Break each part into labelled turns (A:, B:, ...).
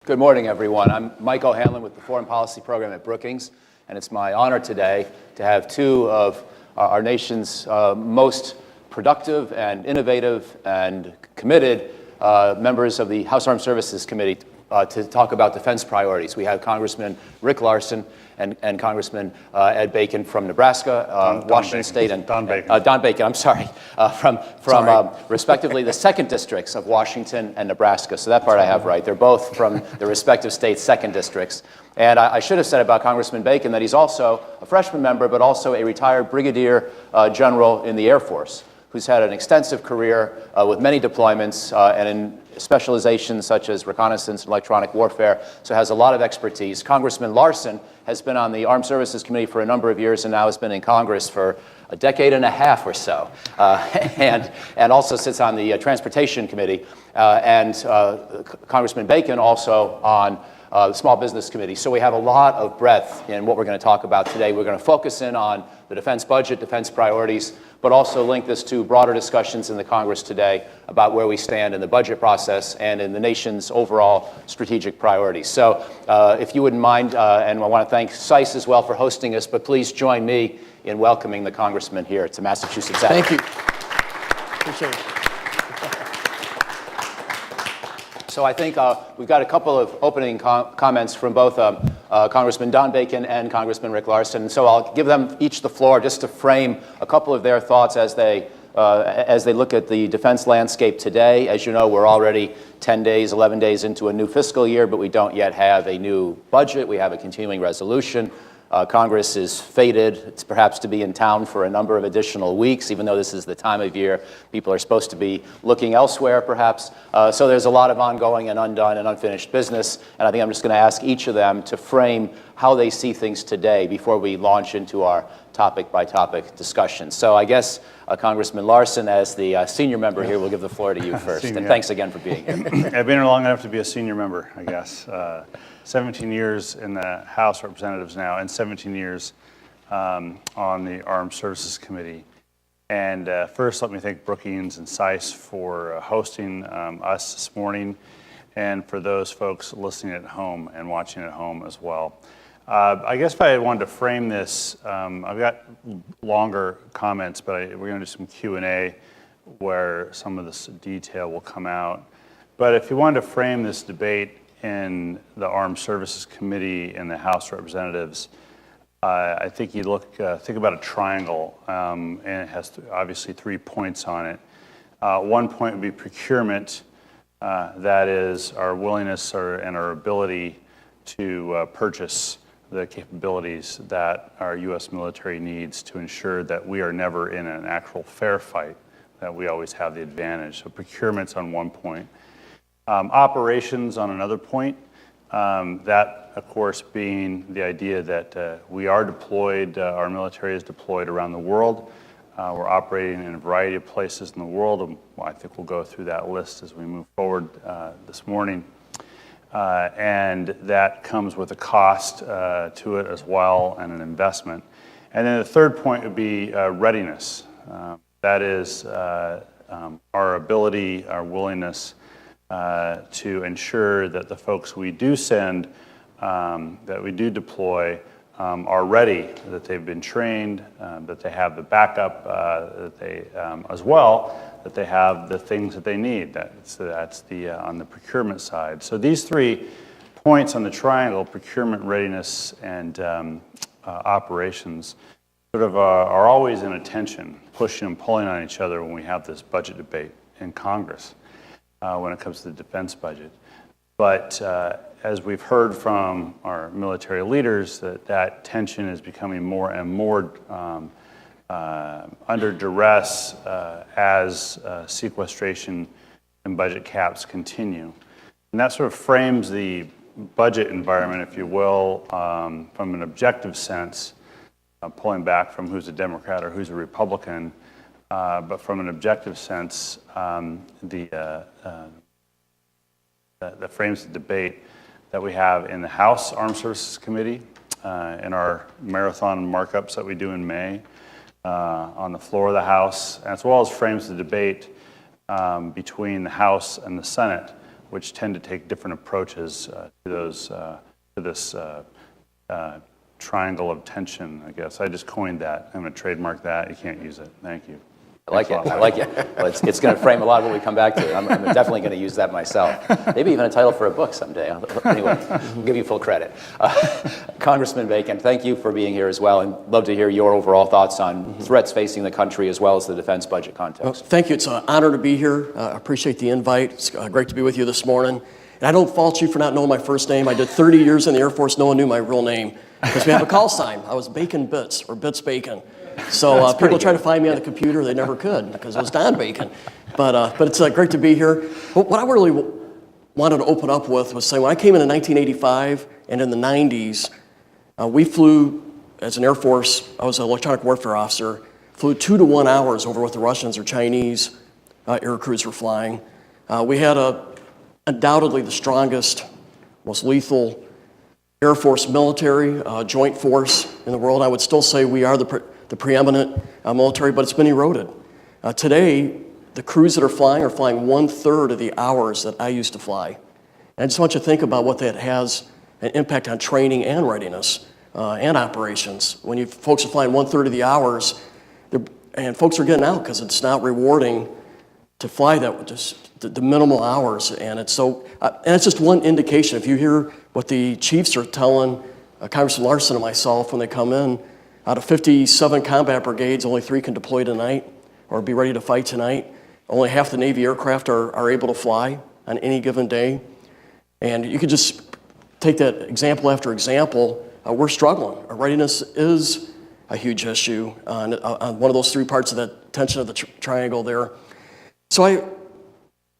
A: Good morning, everyone. I'm Mike O'Hanlon with the Foreign Policy Program at Brookings, and it's my honor today to have two of our nation's most productive and innovative and committed members of the House Armed Services Committee to talk about defense priorities. We have Congressman Rick Larsen and Congressman Ed Bacon from Nebraska, Washington State, and
B: Don Bacon.
A: Don Bacon, I'm sorry, from respectively the 2nd districts of Washington and Nebraska. So that part I have right. They're both from the respective states' 2nd districts. And I should have said about Congressman Bacon that he's also a freshman member, but also a retired brigadier general in the Air Force, who's had an extensive career with many deployments and in specializations such as reconnaissance and electronic warfare, so has a lot of expertise. Congressman Larsen has been on the Armed Services Committee for a number of years and now has been in Congress for a decade and a half or so, and also sits on the Transportation Committee, and Congressman Bacon also on the Small Business Committee. So we have a lot of breadth in what we're going to talk about today. We're going to focus in on the defense budget, defense priorities, but also link this to broader discussions in the Congress today about where we stand in the budget process and in the nation's overall strategic priorities. So if you wouldn't mind, and I want to thank SICE as well for hosting us, but please join me in welcoming the Congressman here to Massachusetts.
C: Thank you. Appreciate it.
A: So I think we've got a couple of opening comments from both Congressman Don Bacon and Congressman Rick Larsen. So I'll give them each the floor just to frame a couple of their thoughts as they look at the defense landscape today. As you know, we're already 10 days, 11 days into a new fiscal year, but we don't yet have a new budget. We have a continuing resolution. Congress is fated, it's perhaps to be in town for a number of additional weeks, even though this is the time of year people are supposed to be looking elsewhere, perhaps. So there's a lot of ongoing and undone and unfinished business, and I think I'm just going to ask each of them to frame how they see things today before we launch into our topic-by-topic discussion. So I guess Congressman Larsen, as the senior member here, will give the floor to you first. And thanks again for being here.
B: I've been here long enough to be a senior member, I guess. 17 years in the House of Representatives now, and 17 years on the Armed Services Committee. And first, let me thank Brookings and SICE for hosting us this morning, and for those folks listening at home and watching at home as well. I guess if I wanted to frame this, I've got longer comments, but we're going to do some Q&A where some of this detail will come out. But if you wanted to frame this debate in the Armed Services Committee and the House of Representatives, I think you think about a triangle, and it has obviously 3 points on it. One point would be procurement, that is our willingness and our ability to purchase the capabilities that our U.S. military needs to ensure that we are never in an actual fair fight, that we always have the advantage. So procurement's on one point. Operations on another point, that of course being the idea that we are deployed, our military is deployed around the world. We're operating in a variety of places in the world, and I think we'll go through that list as we move forward this morning. And that comes with a cost to it as well, and an investment. And then the third point would be readiness. That is our ability, our willingness to ensure that the folks we do send, that we do deploy, are ready, that they've been trained, that they have the backup, that they, as well, that they have the things that they need. That's the on the procurement side. So these 3 points on the triangle, procurement, readiness, and operations, sort of are always in a tension, pushing and pulling on each other when we have this budget debate in Congress. When it comes to the defense budget. But as we've heard from our military leaders, that tension is becoming more and more under duress as sequestration and budget caps continue. And that sort of frames the budget environment, if you will, from an objective sense, pulling back from who's a Democrat or who's a Republican. But from an objective sense, that frames the debate that we have in the House Armed Services Committee, in our marathon markups that we do in May, on the floor of the House, as well as frames the debate between the House and the Senate, which tend to take different approaches to this triangle of tension, I guess. I just coined that. I'm going to trademark that. You can't use it. Thank you.
A: I like it. I like it. Well, it's going to frame a lot of what we come back to. I'm definitely going to use that myself. Maybe even a title for a book someday. Anyway, I'll give you full credit. Congressman Bacon, thank you for being here as well, and love to hear your overall thoughts on threats facing the country as well as the defense budget context.
C: Thank you. It's an honor to be here. I appreciate the invite. It's great to be with you this morning. And I don't fault you for not knowing my first name. I did 30 years in the Air Force. No one knew my real name because we have a call sign. I was Bacon Bits or Bits Bacon. So people try to find me on the computer. They never could because it was Don Bacon. But it's great to be here. But what I really wanted to open up with was saying when I came in 1985 and in the 90s, we flew as an Air Force. I was an electronic warfare officer. Flew 2 to 1 hours over what the Russians or Chinese air crews were flying. We had undoubtedly the strongest, most lethal Air Force military joint force in the world. I would still say we are the preeminent military, but it's been eroded. Today, the crews that are flying 1/3 of the hours that I used to fly. And I just want you to think about what that has an impact on training and readiness and operations. When you folks are flying 1/3 of the hours, and folks are getting out because it's not rewarding to fly that just the minimal hours, and it's so. And it's just one indication. If you hear what the chiefs are telling Congressman Larsen and myself when they come in, out of 57 combat brigades, only 3 can deploy tonight or be ready to fight tonight. Only half the Navy aircraft are able to fly on any given day. And you could just take that example after example. We're struggling. Our readiness is a huge issue on one of those 3 parts of that tension of the triangle there.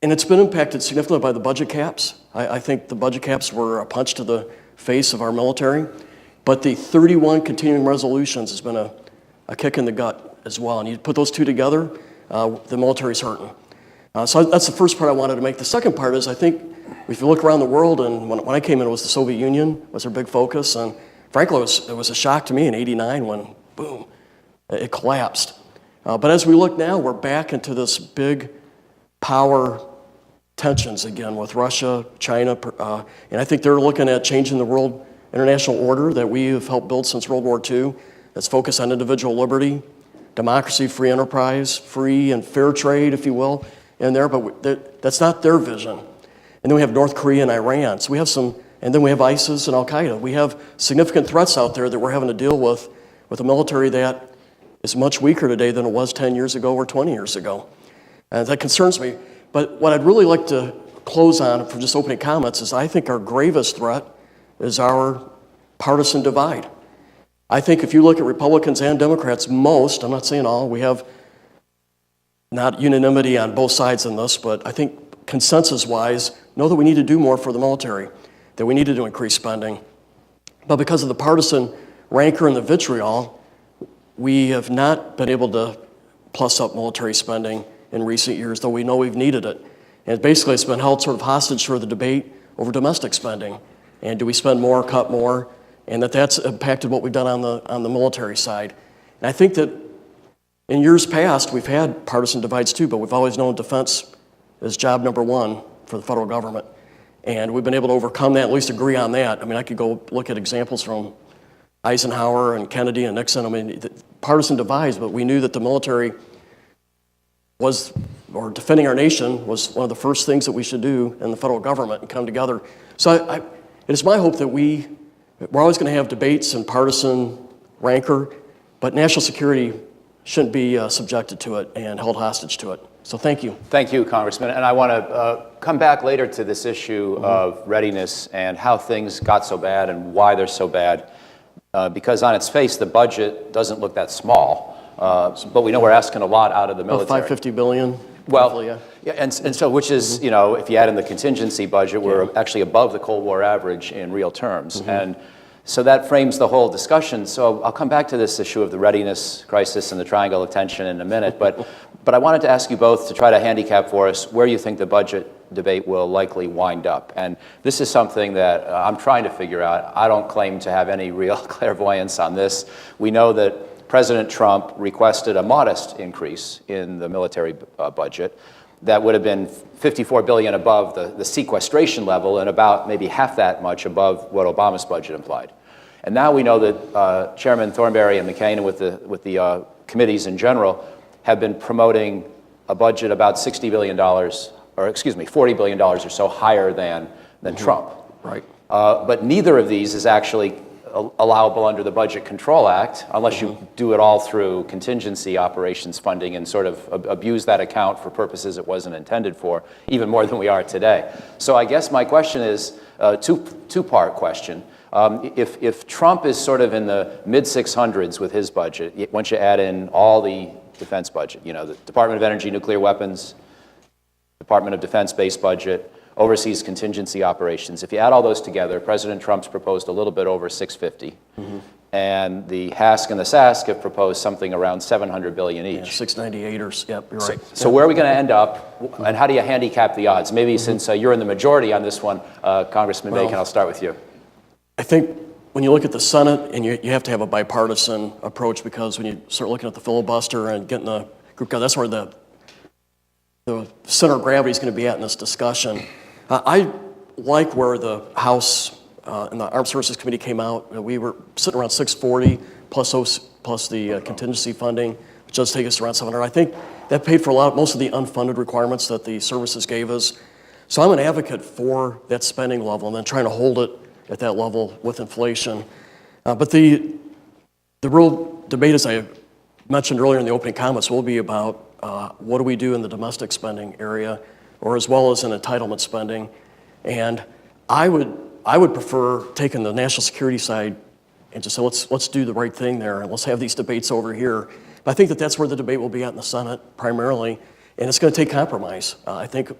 C: And it's been impacted significantly by the budget caps. I think the budget caps were a punch to the face of our military. But the 31 continuing resolutions has been a kick in the gut as well. And you put those 2 together, the military's hurting. So that's the first part I wanted to make. The second part is I think if you look around the world, and when I came in, it was the Soviet Union was our big focus. And frankly, it was a shock to me in '89 when, boom, it collapsed. But as we look now, we're back into this big power tensions again with Russia, China, and I think they're looking at changing the world international order that we have helped build since World War II that's focused on individual liberty, democracy, free enterprise, free and fair trade, if you will, in there, but that's not their vision. And then we have North Korea and Iran. So we have and then we have ISIS and Al-Qaeda. We have significant threats out there that we're having to deal with a military that is much weaker today than it was 10 years ago or 20 years ago. And that concerns me. But what I'd really like to close on for just opening comments is I think our gravest threat is our partisan divide. I think if you look at Republicans and Democrats, most, I'm not saying all, we have not unanimity on both sides in this, but I think consensus-wise, know that we need to do more for the military, that we need to increase spending. But because of the partisan rancor and the vitriol, we have not been able to plus up military spending in recent years, though we know we've needed it. And basically it's been held sort of hostage for the debate over domestic spending. And do we spend more, cut more? And that's impacted what we've done on the military side. And I think that in years past, we've had partisan divides too, but we've always known defense is job number 1 for the federal government. And we've been able to overcome that, at least agree on that. I mean, I could go look at examples from Eisenhower and Kennedy and Nixon. I mean, partisan divides, but we knew that the military or defending our nation was one of the first things that we should do in the federal government and come together. So it is my hope that we're always going to have debates and partisan rancor, but national security shouldn't be subjected to it and held hostage to it. So thank you.
A: Thank you, Congressman. And I want to come back later to this issue of readiness and how things got so bad and why they're so bad. Because on its face, the budget doesn't look that small. But we know we're asking a lot out of the military.
C: $550 billion.
A: Well,
C: roughly, yeah.
A: Yeah, and so which is, if you add in the contingency budget, we're actually above the Cold War average in real terms. And so that frames the whole discussion. So I'll come back to this issue of the readiness crisis and the triangle of tension in a minute. But I wanted to ask you both to try to handicap for us where you think the budget debate will likely wind up. And this is something that I'm trying to figure out. I don't claim to have any real clairvoyance on this. We know that President Trump requested a modest increase in the military budget. that would have been $54 billion above the sequestration level and about maybe half that much above what Obama's budget implied. And now we know that Chairman Thornberry and McCain, and with the committees in general, have been promoting a budget about $60 billion, or excuse me, $40 billion or so higher than Trump.
C: Right.
A: But neither of these is actually allowable under the Budget Control Act unless you do it all through contingency operations funding and sort of abuse that account for purposes it wasn't intended for, even more than we are today. So I guess my question is a two-part question. If Trump is sort of in the mid-600s with his budget, once you add in all the defense budget, the Department of Energy, nuclear weapons, Department of Defense base budget, overseas contingency operations. If you add all those together, President Trump's proposed a little bit over 650, and the HASC and the SASC have proposed something around 700 billion each.
C: Yeah, 698 or, yep, you're right.
A: So where are we going to end up, and how do you handicap the odds? Maybe since you're in the majority on this one, Congressman Bacon, I'll start with you.
C: I think when you look at the Senate, and you have to have a bipartisan approach, because when you start looking at the filibuster and getting the group, that's where the center of gravity is going to be at in this discussion. I like where the House and the Armed Services Committee came out. We were sitting around 640 plus the contingency funding, which does take us around 700. I think that paid for most of the unfunded requirements that the services gave us. So I'm an advocate for that spending level and then trying to hold it at that level with inflation. But the real debate, as I mentioned earlier in the opening comments, will be about what do we do in the domestic spending area, or as well as in entitlement spending. And I would prefer taking the national security side and just say, let's do the right thing there, and let's have these debates over here. But I think that's where the debate will be at in the Senate primarily, and it's going to take compromise. I think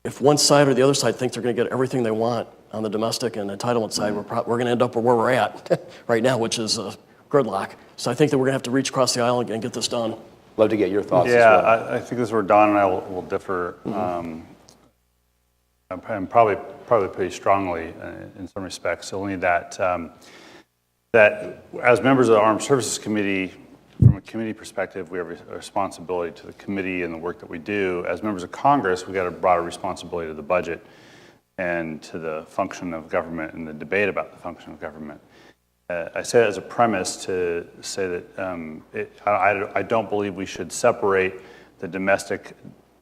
C: if one side or the other side think they're going to get everything they want on the domestic and entitlement side, we're going to end up where we're at right now, which is gridlock. So I think that we're going to have to reach across the aisle and get this done.
A: Love to get your thoughts as
B: Yeah,
A: well.
B: I think this is where Don and I will differ, and probably pretty strongly in some respects. Only that as members of the Armed Services Committee, from a committee perspective, we have a responsibility to the committee and the work that we do. As members of Congress, we got a broader responsibility to the budget and to the function of government and the debate about the function of government. I say that as a premise to say that I don't believe we should separate the domestic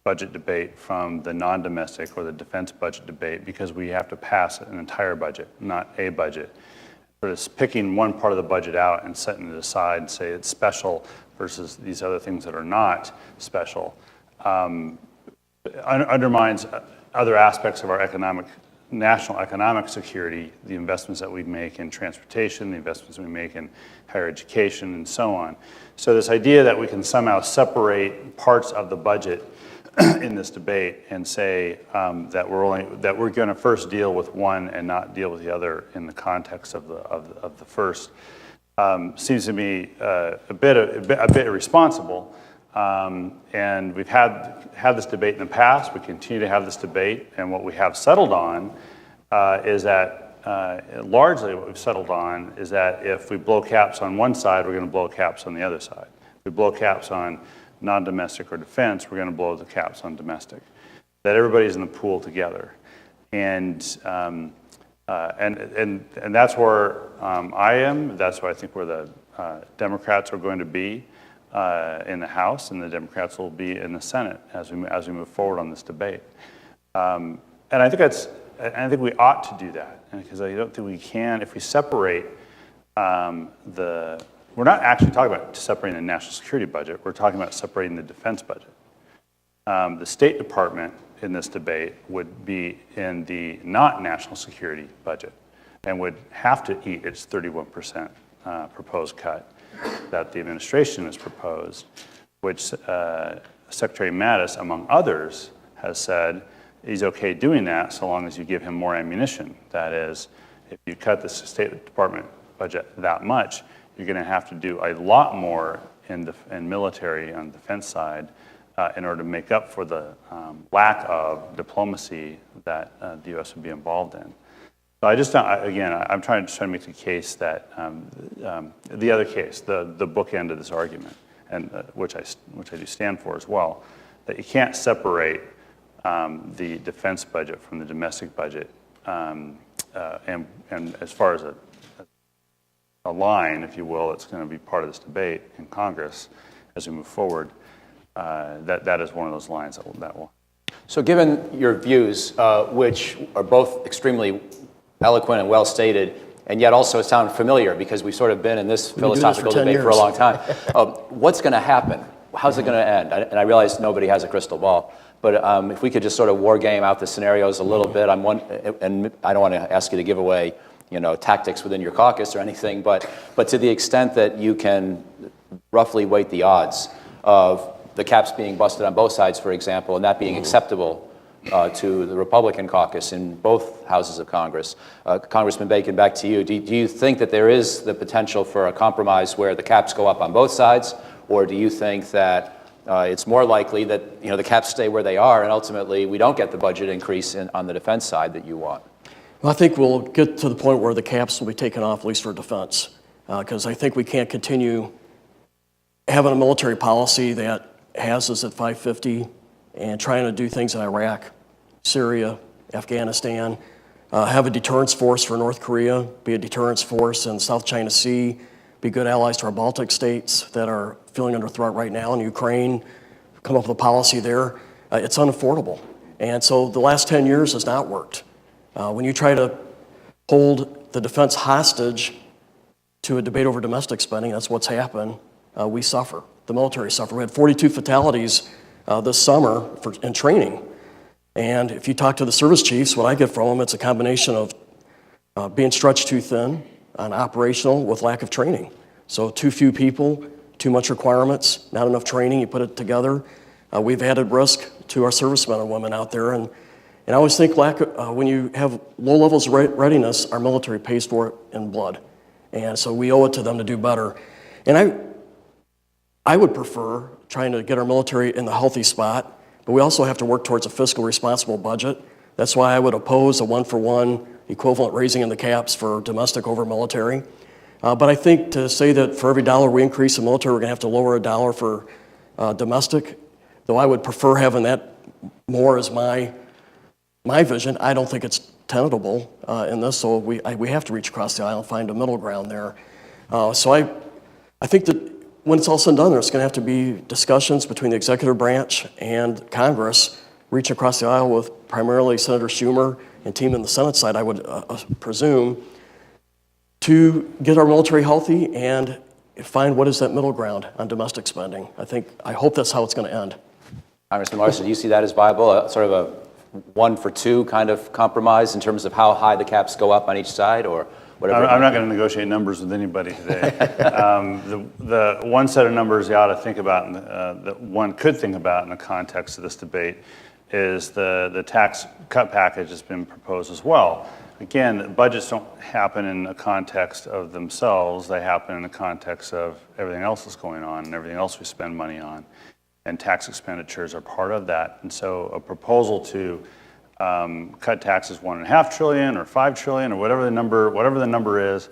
B: budget debate from the non-domestic or the defense budget debate, because we have to pass an entire budget, not a budget. Sort of picking one part of the budget out and setting it aside and say it's special versus these other things that are not special undermines other aspects of our national economic security, the investments that we make in transportation, the investments we make in higher education, and so on. So this idea that we can somehow separate parts of the budget in this debate and say that we're going to first deal with one and not deal with the other in the context of the first seems to me a bit irresponsible. And we've had this debate in the past. We continue to have this debate, and what we have settled on is that largely what we've settled on is that if we blow caps on one side, we're going to blow caps on the other side. If we blow caps on non-domestic or defense, we're going to blow the caps on domestic. That everybody's in the pool together, and that's where I am. That's where I think where the Democrats are going to be in the House, and the Democrats will be in the Senate as we move forward on this debate. And I think we ought to do that, because I don't think we can if we separate We're not actually talking about separating the national security budget. We're talking about separating the defense budget. The State Department in this debate would be in the not national security budget and would have to eat its 31% proposed cut that the administration has proposed, which Secretary Mattis, among others, has said he's okay doing that so long as you give him more ammunition. That is, if you cut the State Department budget that much, you're going to have to do a lot more in military on the defense side in order to make up for the lack of diplomacy that the U.S. would be involved in. So I just, again, I'm trying to make the case that the other case, the bookend of this argument, and which I do stand for as well, that you can't separate the defense budget from the domestic budget. And as far as a line, if you will, it's going to be part of this debate in Congress as we move forward. That is one of those lines that will.
A: So given your views, which are both extremely eloquent and well stated, and yet also sound familiar because we've sort of been in this philosophical debate for a long time, what's going to happen? How's it going to end? And I realize nobody has a crystal ball, but if we could just sort of war game out the scenarios a little bit, and I don't want to ask you to give away, tactics within your caucus or anything, but to the extent that you can roughly weight the odds of the caps being busted on both sides, for example, and that being acceptable to the Republican caucus in both houses of Congress. Congressman Bacon, back to you. Do you think that there is the potential for a compromise where the caps go up on both sides, or do you think that it's more likely that the caps stay where they are and ultimately we don't get the budget increase on the defense side that you want?
C: Well, I think we'll get to the point where the caps will be taken off, at least for defense, because I think we can't continue having a military policy that has us at 550 and trying to do things in Iraq, Syria, Afghanistan, have a deterrence force for North Korea, be a deterrence force in South China Sea, be good allies to our Baltic states that are feeling under threat right now in Ukraine, come up with a policy there. It's unaffordable. And so the last 10 years has not worked. When you try to hold the defense hostage to a debate over domestic spending, that's what's happened. We suffer. The military suffer. We had 42 fatalities this summer in training. And if you talk to the service chiefs, what I get from them, it's a combination of being stretched too thin on operational with lack of training. So too few people, too much requirements, not enough training, you put it together. We've added risk to our servicemen and women out there. And I always think when you have low levels of readiness, our military pays for it in blood. And so we owe it to them to do better. And I would prefer trying to get our military in the healthy spot, but we also have to work towards a fiscal responsible budget. That's why I would oppose a one-for-one equivalent raising in the caps for domestic over military. But I think to say that for every dollar we increase in military, we're going to have to lower a dollar for domestic, though I would prefer having that more as my vision. I don't think it's tenable in this, so we have to reach across the aisle and find a middle ground there. So I think that when it's all said and done, there's going to have to be discussions between the executive branch and Congress, reaching across the aisle with primarily Senator Schumer and team in the Senate side, I would presume, to get our military healthy and find what is that middle ground on domestic spending. I hope that's how it's going to end.
A: Congressman Larsen, do you see that as viable, sort of a 1-for-2 kind of compromise in terms of how high the caps go up on each side, or whatever?
B: I'm not going to negotiate numbers with anybody today. The one set of numbers you ought to think about, that one could think about in the context of this debate, is the tax cut package that's been proposed as well. Again, budgets don't happen in the context of themselves. They happen in the context of everything else that's going on and everything else we spend money on. And tax expenditures are part of that. And so a proposal to cut taxes $1.5 trillion or $5 trillion or whatever the number is,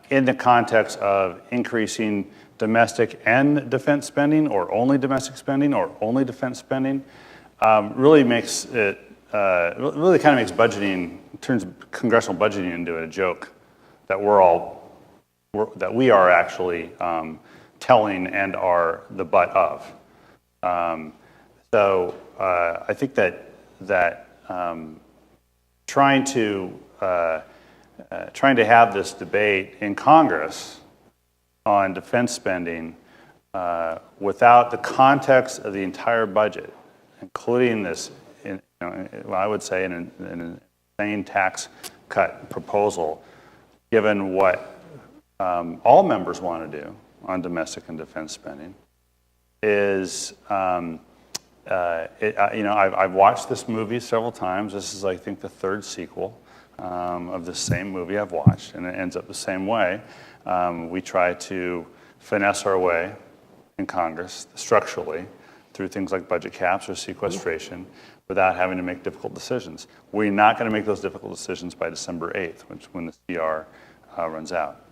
B: in the context of increasing domestic and defense spending, or only domestic spending, or only defense spending, really makes it really kind of makes budgeting, turns congressional budgeting into a joke that we are actually telling and are the butt of. So I think that trying to have this debate in Congress on defense spending without the context of the entire budget, including this, I would say an insane tax cut proposal, given what all members want to do on domestic and defense spending, is I've watched this movie several times. This is, I think, the third sequel of the same movie I've watched, and it ends up the same way. We try to finesse our way in Congress structurally through things like budget caps or sequestration without having to make difficult decisions. We're not going to make those difficult decisions by December 8th, when the CR runs out.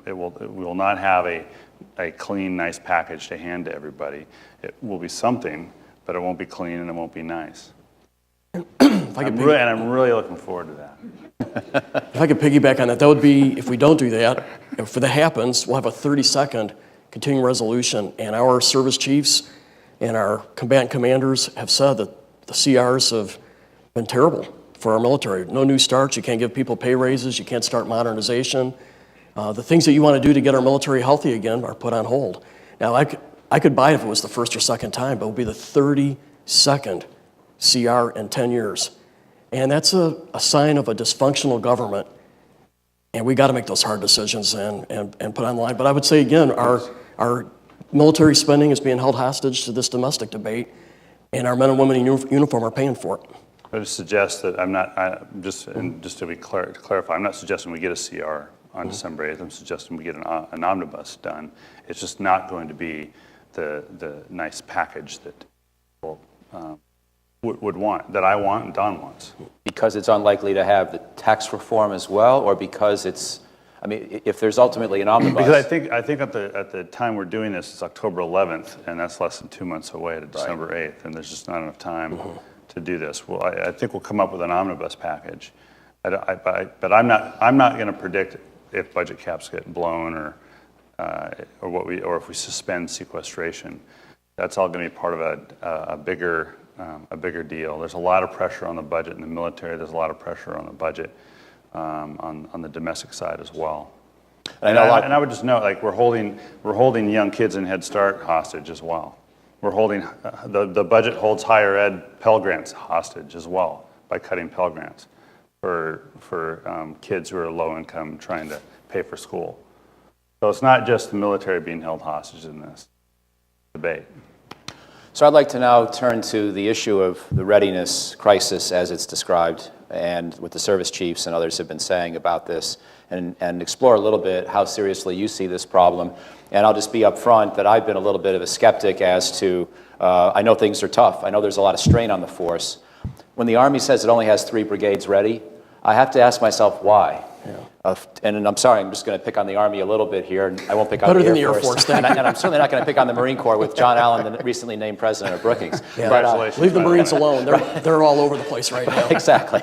B: We will not have a clean, nice package to hand to everybody. It will be something, but it won't be clean and it won't be nice. I'm really looking forward to that.
C: If I could piggyback on that, that would be, if we don't do that, if that happens, we'll have a 30-second continuing resolution, and our service chiefs and our combatant commanders have said that the CRs have been terrible for our military. No new starts, you can't give people pay raises, you can't start modernization. The things that you want to do to get our military healthy again are put on hold. Now, I could buy it if it was the first or second time, but it would be the 32nd CR in 10 years. And that's a sign of a dysfunctional government. And we got to make those hard decisions and put on the line. But I would say, again, our military spending is being held hostage to this domestic debate, and our men and women in uniform are paying for it.
B: I just suggest that just to be clear, to clarify, I'm not suggesting we get a CR on December 8th. I'm suggesting we get an omnibus done. It's just not going to be the nice package that people would want, that I want and Don wants.
A: Because it's unlikely to have the tax reform as well, or because it's, I mean, if there's ultimately an omnibus.
B: Because I think at the time we're doing this, it's October 11th, and that's less than 2 months away to December 8th, and there's just not enough time to do this. Well, I think we'll come up with an omnibus package, but I'm not going to predict if budget caps get blown or if we suspend sequestration. That's all going to be part of a bigger deal. There's a lot of pressure on the budget in the military. There's a lot of pressure on the budget on the domestic side as well. And I would just note, like, we're holding young kids in Head Start hostage as well. We're holding the budget holds higher ed Pell Grants hostage as well by cutting Pell Grants for kids who are low income trying to pay for school. So it's not just the military being held hostage in this debate.
A: So I'd like to now turn to the issue of the readiness crisis as it's described, and what the service chiefs and others have been saying about this, and explore a little bit how seriously you see this problem. And I'll just be upfront that I've been a little bit of a skeptic as to, I know things are tough. I know there's a lot of strain on the force. When the Army says it only has 3 brigades ready, I have to ask myself why. Yeah. And I'm sorry, I'm just going to pick on the Army a little bit here, and I won't pick on the Air Force. And I'm certainly not going to pick on the Marine Corps with John Allen, the recently named president of Brookings.
C: Yeah. But, leave the Marines alone. They're all over the place right now.
A: Exactly.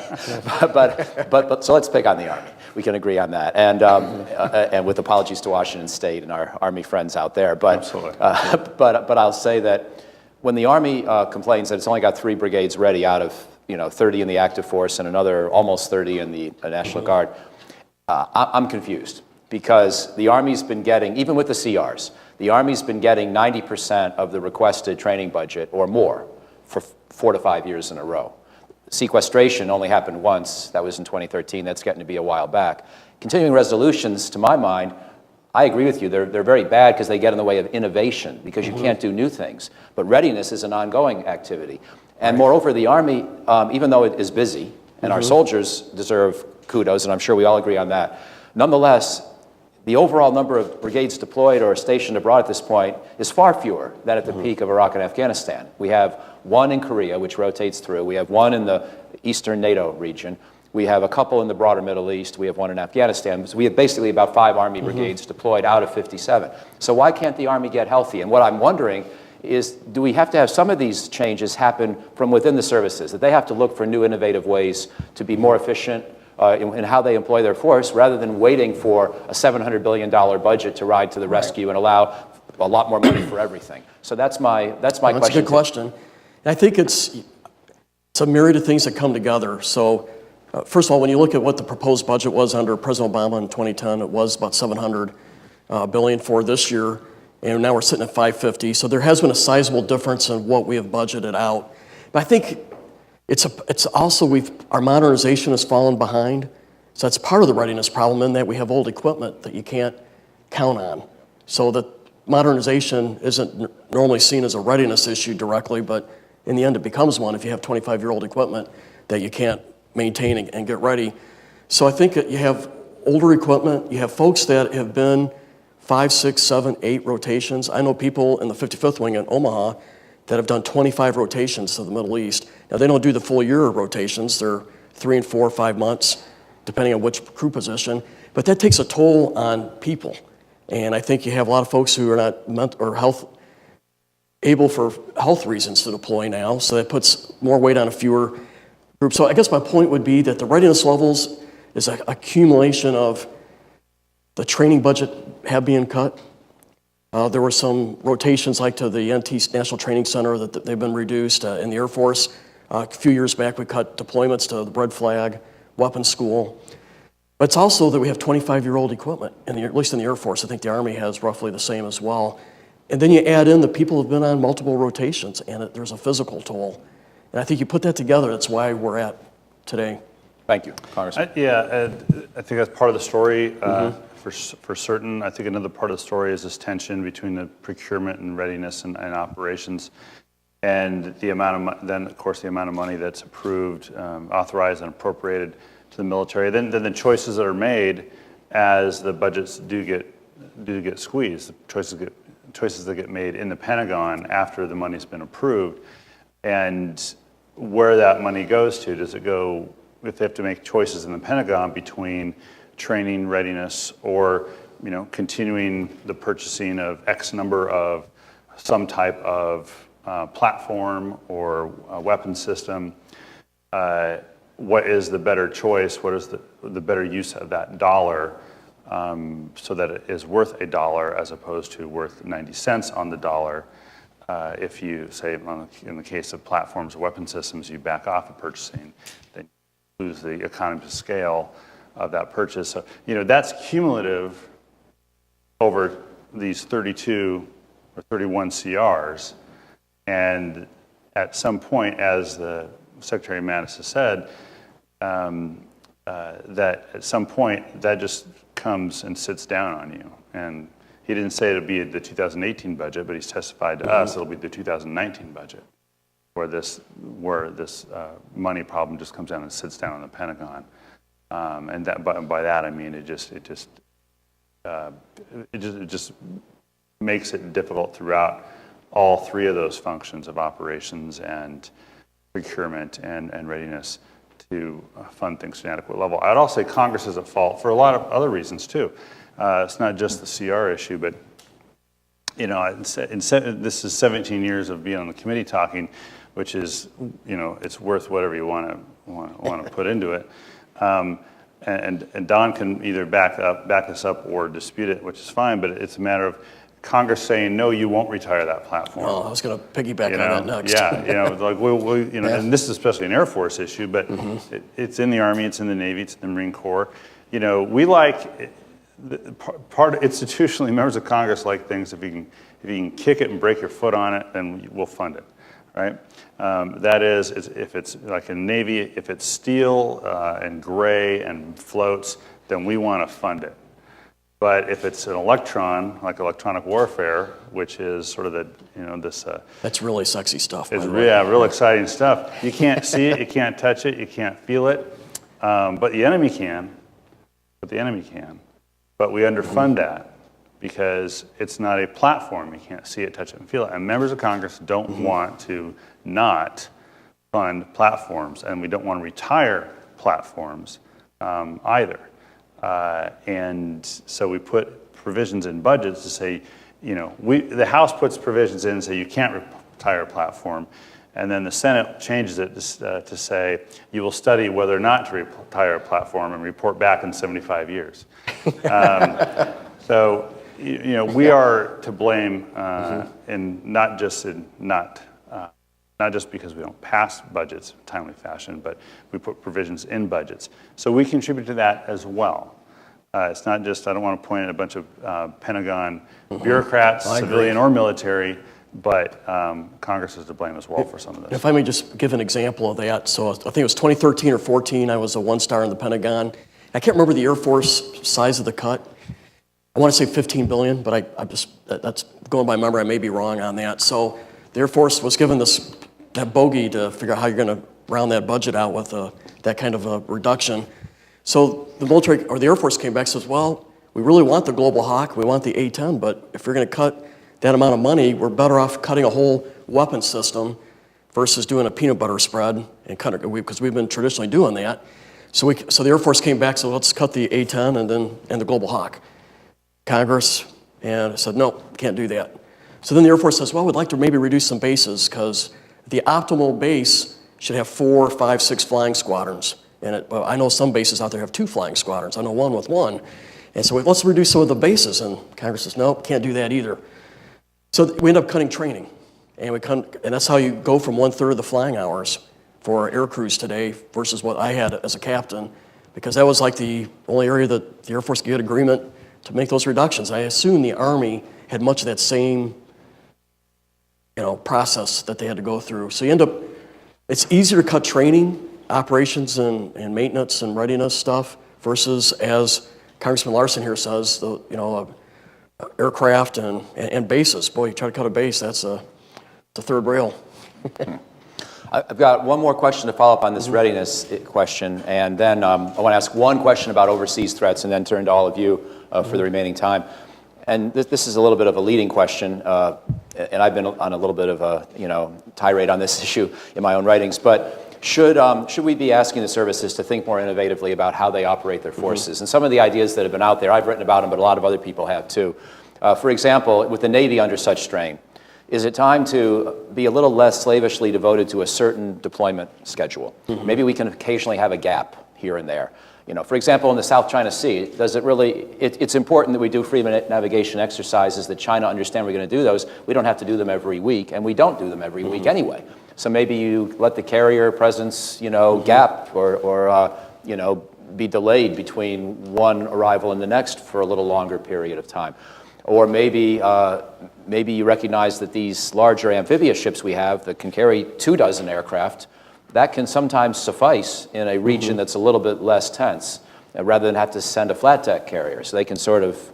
A: But so let's pick on the Army. We can agree on that. And with apologies to Washington State and our Army friends out there.
B: Absolutely.
A: But I'll say that when the Army complains that it's only got 3 brigades ready out of 30 in the active force and another almost 30 in the National Guard, I'm confused, because the Army's been getting, even with the CRs, the Army's been getting 90% of the requested training budget or more for 4 to 5 years in a row. Sequestration only happened once. That was in 2013. That's getting to be a while back. Continuing resolutions, to my mind, I agree with you. They're very bad because they get in the way of innovation, because you can't do new things. But readiness is an ongoing activity. And moreover, the Army, even though it is busy, and our soldiers deserve kudos, and I'm sure we all agree on that, nonetheless, the overall number of brigades deployed or stationed abroad at this point is far fewer than at the peak of Iraq and Afghanistan. We have 1 in Korea, which rotates through. We have 1 in the eastern NATO region. We have a couple in the broader Middle East. We have 1 in Afghanistan. So we have basically about 5 Army brigades deployed out of 57. So why can't the Army get healthy? And what I'm wondering is, do we have to have some of these changes happen from within the services, that they have to look for new innovative ways to be more efficient in how they employ their force, rather than waiting for a $700 billion budget to ride to the rescue and allow a lot more money for everything? So that's my question.
C: That's a good question. And I think it's a myriad of things that come together. So first of all, when you look at what the proposed budget was under President Obama in 2010, it was about $700 billion for this year, and now we're sitting at $550. So there has been a sizable difference in what we have budgeted out. But I think it's also our modernization has fallen behind. So that's part of the readiness problem, in that we have old equipment that you can't count on. So that modernization isn't normally seen as a readiness issue directly, but in the end it becomes one if you have 25-year-old equipment that you can't maintain and get ready. So I think that you have older equipment, you have folks that have been 5, 6, 7, 8 rotations. I know people in the 55th Wing in Omaha that have done 25 rotations to the Middle East. Now, they don't do the full year rotations. They're 3 and 4 or 5 months, depending on which crew position. But that takes a toll on people. And I think you have a lot of folks who are not able for health reasons to deploy now, so that puts more weight on a fewer groups. So I guess my point would be that the readiness levels is an accumulation of the training budget have been cut. There were some rotations like to the NT National Training Center that they've been reduced in the Air Force. A few years back we cut deployments to the Red Flag, Weapons School. But it's also that we have 25-year-old equipment, at least in the Air Force. I think the Army has roughly the same as well. And then you add in the people who have been on multiple rotations, and there's a physical toll. And I think you put that together, that's why we're at today.
A: Thank you, Congressman.
B: I think that's part of the story for certain. I think another part of the story is this tension between the procurement and readiness and operations, and the amount of then of course the amount of money that's approved, authorized, and appropriated to the military. Then the choices that are made as the budgets do get squeezed. The choices that get made in the Pentagon after the money's been approved, and where that money goes to. Does it go, if they have to make choices in the Pentagon between training, readiness, or continuing the purchasing of X number of some type of platform or weapon system, what is the better choice? What is the better use of that dollar, so that it is worth $1 as opposed to worth 90 cents on the dollar? If you say, in the case of platforms or weapon systems, you back off of purchasing, then you lose the economies of scale of that purchase. So, that's cumulative over these 32 or 31 CRs. And at some point, as the Secretary Mattis has said, that at some point that just comes and sits down on you. And he didn't say it'll be the 2018 budget, but he's testified to us it'll be the 2019 budget, where this money problem just comes down and sits down in the Pentagon. And that, by that I mean it just makes it difficult throughout all three of those functions of operations and procurement and readiness to fund things to an adequate level. I'd also say Congress is at fault for a lot of other reasons too. It's not just the CR issue, but this is 17 years of being on the committee talking, which is it's worth whatever you want to put into it. And Don can either back us up or dispute it, which is fine. But it's a matter of Congress saying, no, you won't retire that platform.
C: Oh, I was going to piggyback on that next.
B: Yeah, and this is especially an Air Force issue, but it's in the Army, it's in the Navy, it's in the Marine Corps. We like institutionally, members of Congress like things if you can kick it and break your foot on it, then we'll fund it, right? That is, if it's like in Navy, if it's steel and gray and floats, then we want to fund it. But if it's an electron, like electronic warfare, which is sort of this...
C: That's really sexy stuff.
B: It's real exciting stuff. You can't see it, you can't touch it, you can't feel it, but the enemy can. But we underfund that because it's not a platform. You can't see it, touch it, and feel it. And members of Congress don't want to not fund platforms, and we don't want to retire platforms either. And so we put provisions in budgets to say, the House puts provisions in and say you can't retire a platform, and then the Senate changes it to say you will study whether or not to retire a platform and report back in 75 years. So, we are to blame, and not just because we don't pass budgets in a timely fashion, but we put provisions in budgets. So we contribute to that as well. It's not just, I don't want to point at a bunch of Pentagon bureaucrats, civilian or military, but Congress is to blame as well for some of this.
C: If I may just give an example of that. So I think it was 2013 or 14, I was a one-star in the Pentagon. I can't remember the Air Force size of the cut. I want to say $15 billion, but that's going by memory, I may be wrong on that. So the Air Force was given that bogey to figure out how you're going to round that budget out with that kind of a reduction. So the military, or the Air Force came back and says, well, we really want the Global Hawk, we want the A-10, but if you're going to cut that amount of money, we're better off cutting a whole weapon system versus doing a peanut butter spread and cutting, because we've been traditionally doing that. So the Air Force came back, so let's cut the A-10 and the Global Hawk. Congress and said, no, can't do that. So then the Air Force says, well, we'd like to maybe reduce some bases because the optimal base should have 4, 5, 6 flying squadrons in it. Well, I know some bases out there have 2 flying squadrons. I know one with 1. And so let's reduce some of the bases. And Congress says, no, can't do that either. So we end up cutting training. And that's how you go from 1/3 of the flying hours for air crews today versus what I had as a captain, because that was like the only area that the Air Force could get agreement to make those reductions. I assume the Army had much of that same process that they had to go through. So you end up, it's easier to cut training, operations and maintenance and readiness stuff versus, as Congressman Larsen here says, aircraft and bases. Boy, you try to cut a base, that's a third rail.
A: I've got one more question to follow up on this readiness question, and then I want to ask one question about overseas threats and then turn to all of you for the remaining time. And this is a little bit of a leading question, and I've been on a little bit of a tirade on this issue in my own writings, but should we be asking the services to think more innovatively about how they operate their forces? And some of the ideas that have been out there, I've written about them, but a lot of other people have too. For example, with the Navy under such strain, is it time to be a little less slavishly devoted to a certain deployment schedule? Maybe we can occasionally have a gap here and there. For example, in the South China Sea, does it really, it's important that we do freedom navigation exercises, that China understand we're going to do those. We don't have to do them every week, and we don't do them every week anyway. So maybe you let the carrier presence, gap or be delayed between one arrival and the next for a little longer period of time. Or maybe you recognize that these larger amphibious ships we have that can carry 24 aircraft, that can sometimes suffice in a region that's a little bit less tense, rather than have to send a flat deck carrier. So they can sort of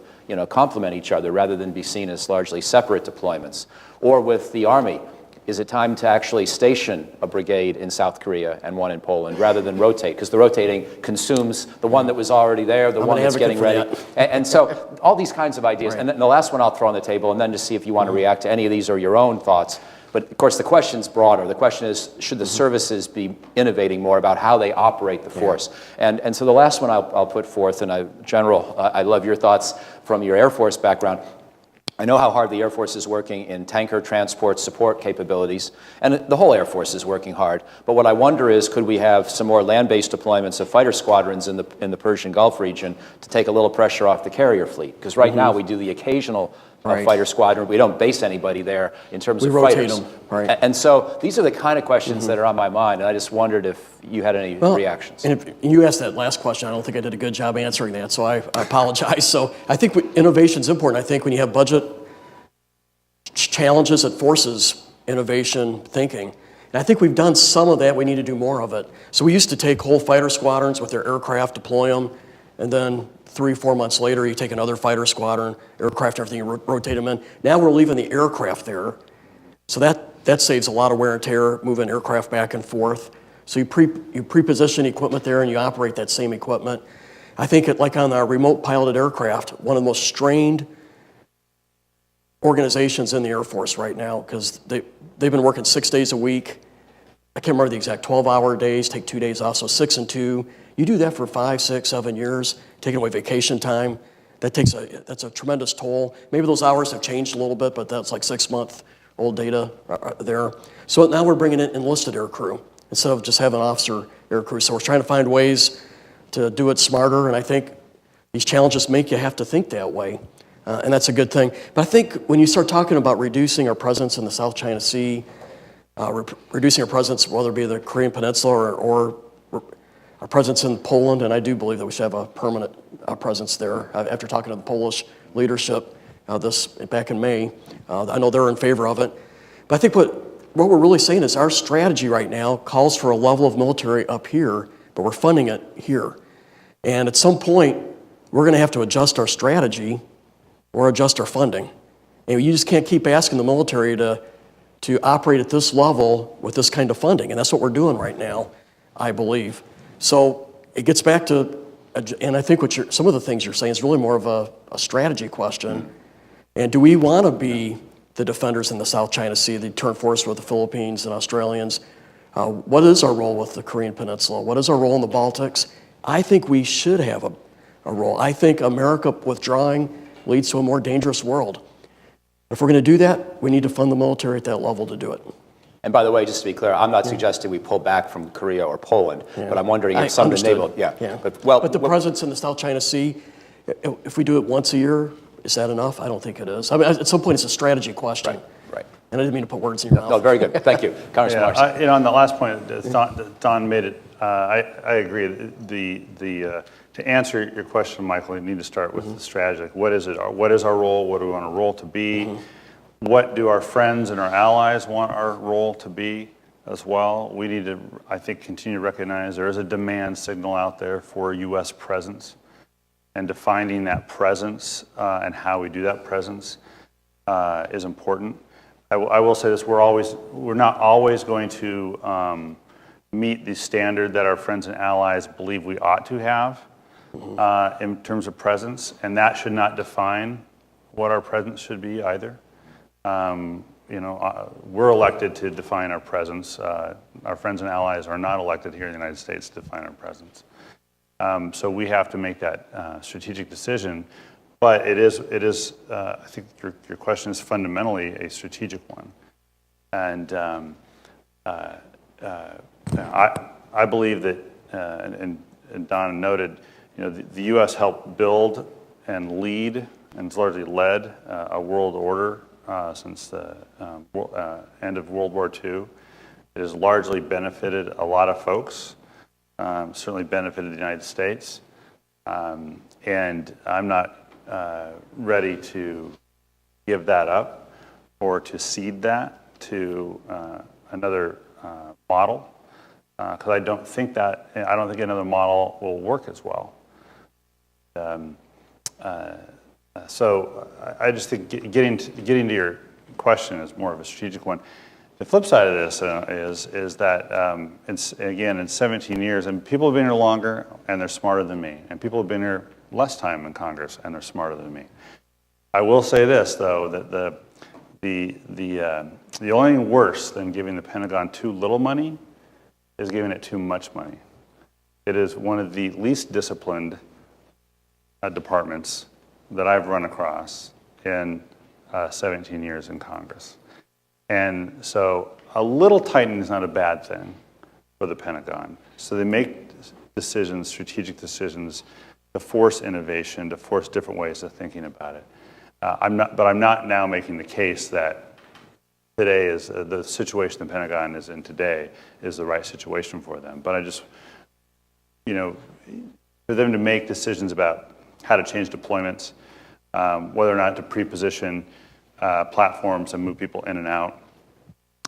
A: complement each other rather than be seen as largely separate deployments. Or with the Army, is it time to actually station a brigade in South Korea and one in Poland rather than rotate? Because the rotating consumes the one that was already there, the one that's getting ready. And so all these kinds of ideas. Right. And then the last one I'll throw on the table, and then just see if you want to react to any of these or your own thoughts. But of course, the question's broader. The question is, should the services be innovating more about how they operate the force? And so the last one I'll put forth, and General, I love your thoughts from your Air Force background. I know how hard the Air Force is working in tanker transport support capabilities, and the whole Air Force is working hard. But what I wonder is, could we have some more land-based deployments of fighter squadrons in the Persian Gulf region to take a little pressure off the carrier fleet? Because right now we do the occasional fighter squadron. We don't base anybody there in terms of fighters. We rotate them. Right. And so these are the kind of questions that are on my mind, and I just wondered if you had any reactions. And if you asked that last question, I don't think I did a good job answering that, so I apologize. So I think innovation is important. I think when you have budget challenges, it forces innovation thinking. And I think we've done some of that. We need to do more of it. So we used to take whole fighter squadrons with their aircraft, deploy them, and then 3-4 months later, you take another fighter squadron, aircraft, everything, you rotate them in. Now we're leaving the aircraft there. So that saves a lot of wear and tear, moving aircraft back and forth. So you pre-position equipment there and you operate that same equipment. I think like on our remote piloted aircraft, one of the most strained organizations in the Air Force right now, because they've been working 6 days a week. I can't remember the exact 12-hour days, take 2 days off, so 6 and 2. You do that for 5, 6, 7 years, taking away vacation time. That's a tremendous toll. Maybe those hours have changed a little bit, but that's like 6-month-old data there. So now we're bringing in enlisted air crew instead of just having officer air crew. So we're trying to find ways to do it smarter, and I think these challenges make you have to think that way. And that's a good thing. But I think when you start talking about reducing our presence in the South China Sea, reducing our presence, whether it be the Korean Peninsula or our presence in Poland, and I do believe that we should have a permanent presence there. After talking to the Polish leadership back in May, I know they're in favor of it. But I think what we're really saying is our strategy right now calls for a level of military up here, but we're funding it here. And at some point, we're going to have to adjust our strategy or adjust our funding. And you just can't keep asking the military to operate at this level with this kind of funding. And that's what we're doing right now, I believe. So it gets back to, and I think some of the things you're saying is really more of a strategy question. And do we want to be the defenders in the South China Sea, the deterrent force with the Philippines and Australians? What is our role with the Korean Peninsula? What is our role in the Baltics?
C: I think we should have a role. I think America withdrawing leads to a more dangerous world. If we're going to do that, we need to fund the military at that level to do it.
A: And by the way, just to be clear, I'm not suggesting we pull back from Korea or Poland, but I'm wondering if some of the naval,
C: But the presence in the South China Sea, if we do it once a year, is that enough? I don't think it is. I mean, at some point, it's a strategy question.
A: Right.
C: And I didn't mean to put words in your mouth.
A: No, very good. Thank you, Congressman Larsen.
B: On the last point, Don made it. I agree. To answer your question, Michael, you need to start with the strategy. Like, what is it? What is our role? What do we want our role to be? What do our friends and our allies want our role to be as well? We need to, I think, continue to recognize there is a demand signal out there for U.S. presence, and defining that presence and how we do that presence is important. I will say this: we're not always going to meet the standard that our friends and allies believe we ought to have in terms of presence, and that should not define what our presence should be either. We're elected to define our presence. Our friends and allies are not elected here in the United States to define our presence. So we have to make that strategic decision. But it is. I think your question is fundamentally a strategic one, and I believe that, and Don noted, the U.S. helped build and lead, and it's largely led a world order since the end of World War II. It has largely benefited a lot of folks, certainly benefited the United States, and I'm not ready to give that up or to cede that to another model, because I don't think another model will work as well. So I just think getting to your question is more of a strategic one. The flip side of this is that, in 17 years, and people have been here longer and they're smarter than me, and people have been here less time in Congress and they're smarter than me. I will say this, though, that the only thing worse than giving the Pentagon too little money is giving it too much money. It is one of the least disciplined departments that I've run across in 17 years in Congress. And so a little tightening is not a bad thing for the Pentagon. So they make decisions, strategic decisions, to force innovation, to force different ways of thinking about it. I'm not now making the case that today is the situation the Pentagon is in today is the right situation for them. But I just, for them to make decisions about how to change deployments, whether or not to pre-position platforms and move people in and out,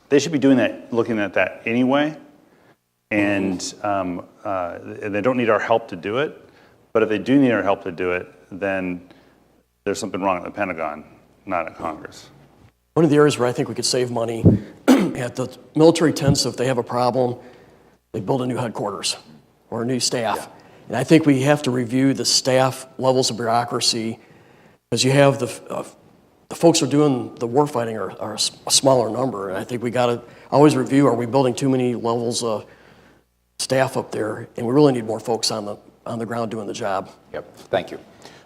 B: they should be doing that, looking at that anyway. And they don't need our help to do it. But if they do need our help to do it, then there's something wrong at the Pentagon, not at Congress.
C: One of the areas where I think we could save money at the military tends to, if they have a problem, they build a new headquarters or a new staff. Yeah. And I think we have to review the staff levels of bureaucracy, because you have the folks who are doing the warfighting are a smaller number. And I think we got to always review, are we building too many levels of staff up there? And we really need more folks on the ground doing the job.
A: Yep, thank you.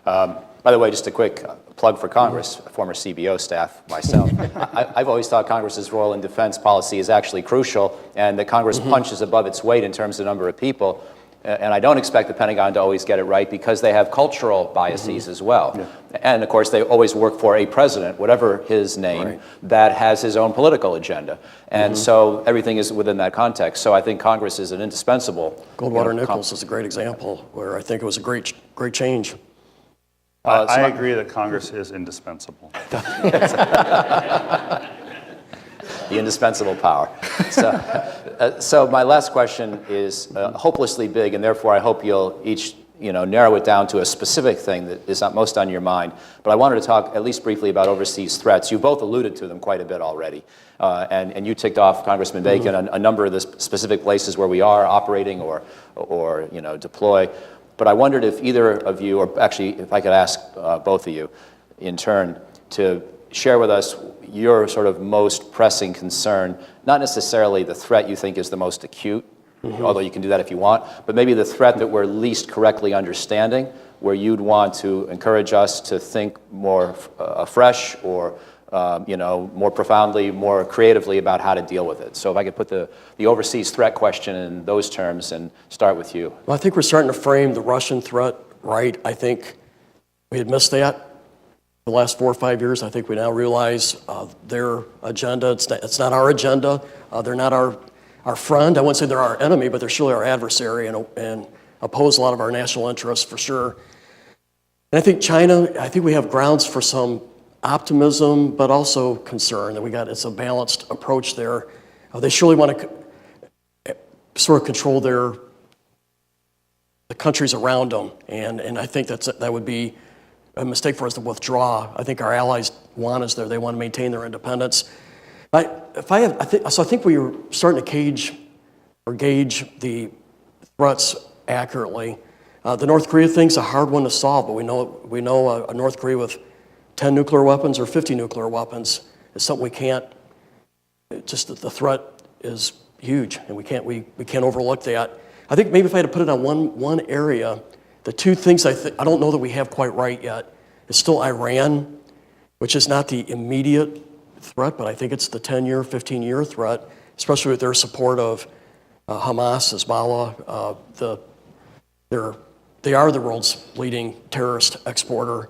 A: By the way, just a quick plug for Congress, former CBO staff myself. I've always thought Congress's role in defense policy is actually crucial, and that Congress punches above its weight in terms of number of people. And I don't expect the Pentagon to always get it right, because they have cultural biases as well. Yeah. And of course, they always work for a president, whatever his name, that has his own political agenda. And so everything is within that context. So I think Congress is an indispensable.
C: Goldwater Nichols is a great example where I think it was a great change.
B: I agree that Congress is indispensable.
A: The indispensable power. So my last question is hopelessly big, and therefore I hope you'll each narrow it down to a specific thing that is most on your mind. But I wanted to talk at least briefly about overseas threats. You both alluded to them quite a bit already. And you ticked off, Congressman Bacon, a number of the specific places where we are operating or deploy. But I wondered if either of you, or actually if I could ask both of you in turn, to share with us your sort of most pressing concern, not necessarily the threat you think is the most acute, although you can do that if you want, but maybe the threat that we're least correctly understanding, where you'd want to encourage us to think more afresh or more profoundly, more creatively about how to deal with it. So if I could put the overseas threat question in those terms and start with you.
C: Well, I think we're starting to frame the Russian threat right. I think we had missed that the last 4 or 5 years. I think we now realize their agenda, it's not our agenda. They're not our friend. I wouldn't say they're our enemy, but they're surely our adversary and oppose a lot of our national interests for sure. And I think China, I think we have grounds for some optimism, but also concern that it's a balanced approach there. They surely want to sort of control the countries around them, and I think that would be a mistake for us to withdraw. I think our allies want us there. They want to maintain their independence. I think we are starting to gauge the threats accurately. The North Korea thing's a hard one to solve, but we know a North Korea with 10 nuclear weapons or 50 nuclear weapons is something we can't. Just the threat is huge, and we can't overlook that. I think maybe if I had to put it on one area, the two things I don't know that we have quite right yet is still Iran, which is not the immediate threat, but I think it's the 10-year, 15-year threat, especially with their support of Hamas, Hezbollah. They are the world's leading terrorist exporter.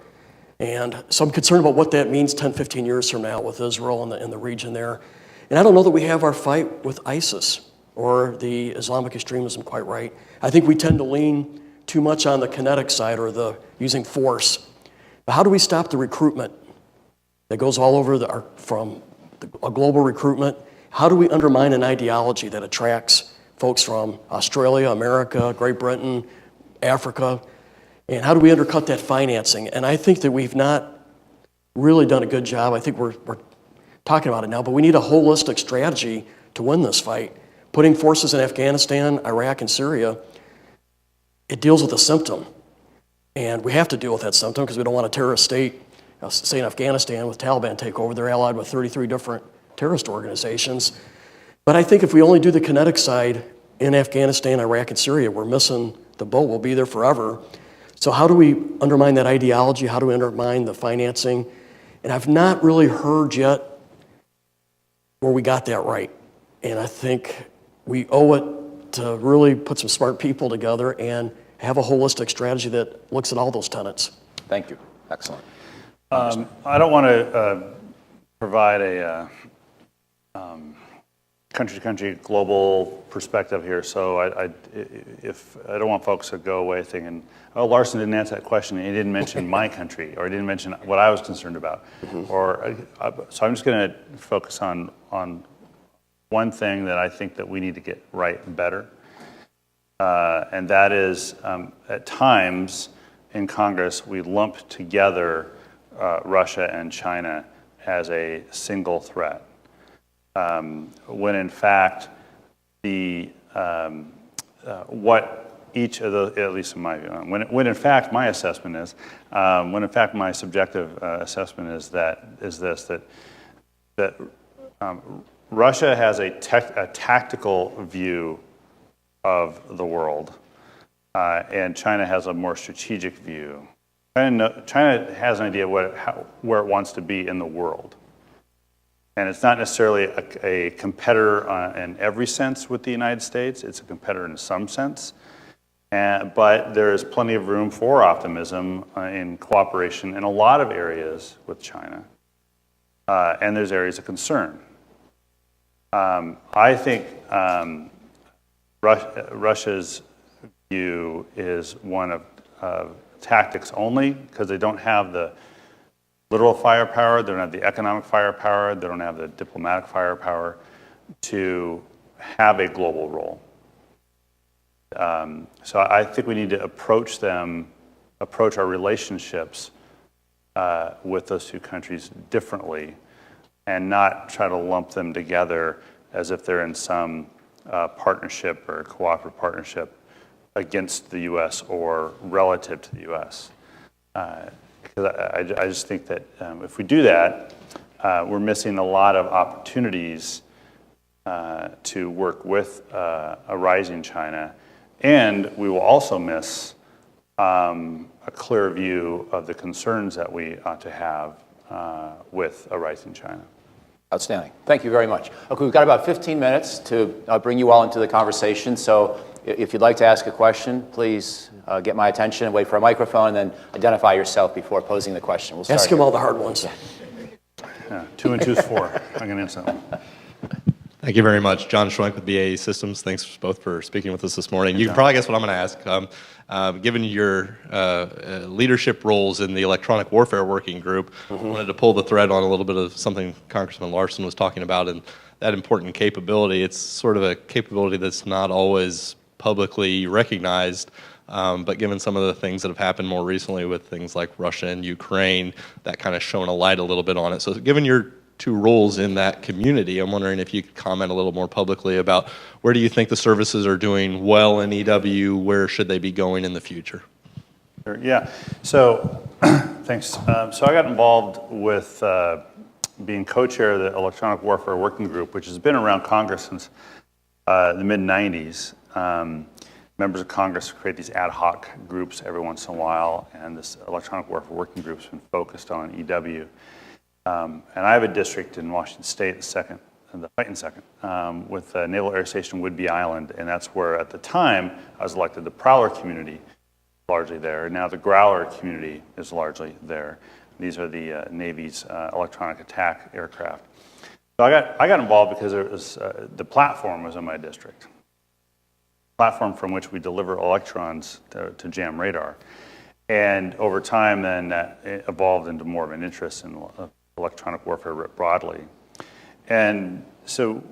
C: And so I'm concerned about what that means 10, 15 years from now with Israel and the region there. And I don't know that we have our fight with ISIS or the Islamic extremism quite right. I think we tend to lean too much on the kinetic side or the using force. But how do we stop the recruitment that goes all over from a global recruitment? How do we undermine an ideology that attracts folks from Australia, America, Great Britain, Africa? And how do we undercut that financing? And I think that we've not really done a good job. I think we're talking about it now, but we need a holistic strategy to win this fight. Putting forces in Afghanistan, Iraq, and Syria, it deals with a symptom. And we have to deal with that symptom because we don't want a terrorist state, say in Afghanistan with Taliban take over. They're allied with 33 different terrorist organizations. But I think if we only do the kinetic side in Afghanistan, Iraq, and Syria, we're missing the boat. We'll be there forever. So how do we undermine that ideology? How do we undermine the financing? And I've not really heard yet where we got that right. And I think we owe it to really put some smart people together and have a holistic strategy that looks at all those tenets.
A: Thank you. Excellent.
B: I don't want to provide a country-to-country global perspective here, so I don't want folks to go away thinking, oh, Larsen didn't answer that question, and he didn't mention my country, or he didn't mention what I was concerned about. So I'm just going to focus on one thing that I think that we need to get right and better, and that is at times in Congress we lump together Russia and China as a single threat. When in fact what each of the, at least in my view, when in fact my assessment is, when in fact my subjective assessment is that Russia has a tactical view of the world, and China has a more strategic view. China has an idea where it wants to be in the world. And it's not necessarily a competitor in every sense with the United States. It's a competitor in some sense. But there is plenty of room for optimism in cooperation in a lot of areas with China. And there's areas of concern. I think Russia's view is one of tactics only, because they don't have the literal firepower, they don't have the economic firepower, they don't have the diplomatic firepower to have a global role. So I think we need to approach our relationships with those two countries differently, and not try to lump them together as if they're in some partnership or cooperative partnership against the U.S. or relative to the U.S. Because I just think that if we do that, we're missing a lot of opportunities to work with a rising China, and we will also miss a clear view of the concerns that we ought to have with a rising China.
A: Outstanding. Thank you very much. Okay, we've got about 15 minutes to bring you all into the conversation. So if you'd like to ask a question, please get my attention, wait for a microphone, and then identify yourself before posing the question. We'll start
C: Ask him
A: here.
C: all the hard ones.
B: Yeah, 2 and 2 is 4. I can answer that one.
D: Thank you very much. John Schwenk with BAE Systems. Thanks both for speaking with us this morning. You can probably guess what I'm going to ask. Given your leadership roles in the electronic warfare working group, I wanted to pull the thread on a little bit of something Congressman Larsen was talking about, and that important capability. It's sort of a capability that's not always publicly recognized, but given some of the things that have happened more recently with things like Russia and Ukraine, that kind of shone a light a little bit on it. So given your two roles in that community, I'm wondering if you could comment a little more publicly about where do you think the services are doing well in EW, where should they be going in the future?
B: Sure, yeah, so thanks. So I got involved with being co-chair of the Electronic Warfare Working Group, which has been around Congress since the mid-90s. Members of Congress create these ad hoc groups every once in a while, and this Electronic Warfare Working Group has been focused on EW. And I have a district in Washington State, the Fighting Second, with Naval Air Station Whidbey Island, and that's where, at the time, I was elected. The Prowler community, largely there. Now the Growler community is largely there. These are the Navy's electronic attack aircraft. So I got involved because it was, the platform was in my district. Platform from which we deliver electrons to jam radar. And over time, then, that evolved into more of an interest in electronic warfare broadly. And so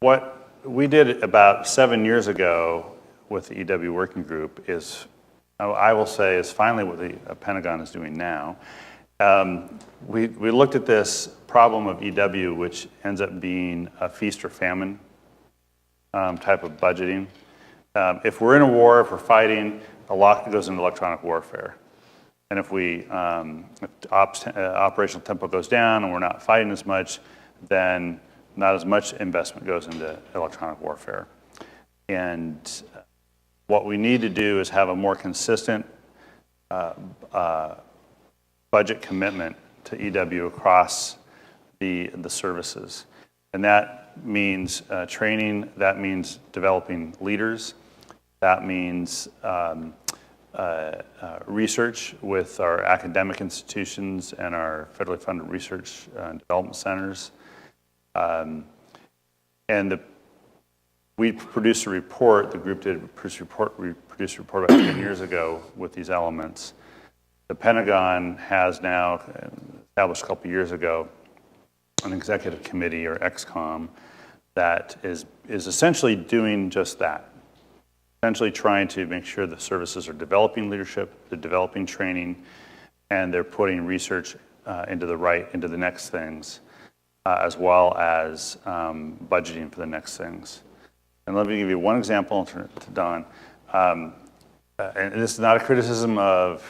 B: what we did about 7 years ago with the EW Working Group is, I will say, is finally what the Pentagon is doing now. We looked at this problem of EW, which ends up being a feast or famine type of budgeting. If we're in a war, if we're fighting, a lot goes into electronic warfare. And if operational tempo goes down and we're not fighting as much, then not as much investment goes into electronic warfare. And what we need to do is have a more consistent budget commitment to EW across the services. And that means training, that means developing leaders, that means research with our academic institutions and our federally funded research and development centers. We produced a report, the group did produce a report about 10 years ago with these elements. The Pentagon has now established a couple of years ago an executive committee, or EXCOM, that is essentially doing just that. Essentially trying to make sure the services are developing leadership, they're developing training, and they're putting research into the next things, as well as budgeting for the next things. And let me give you one example to Don. And this is not a criticism of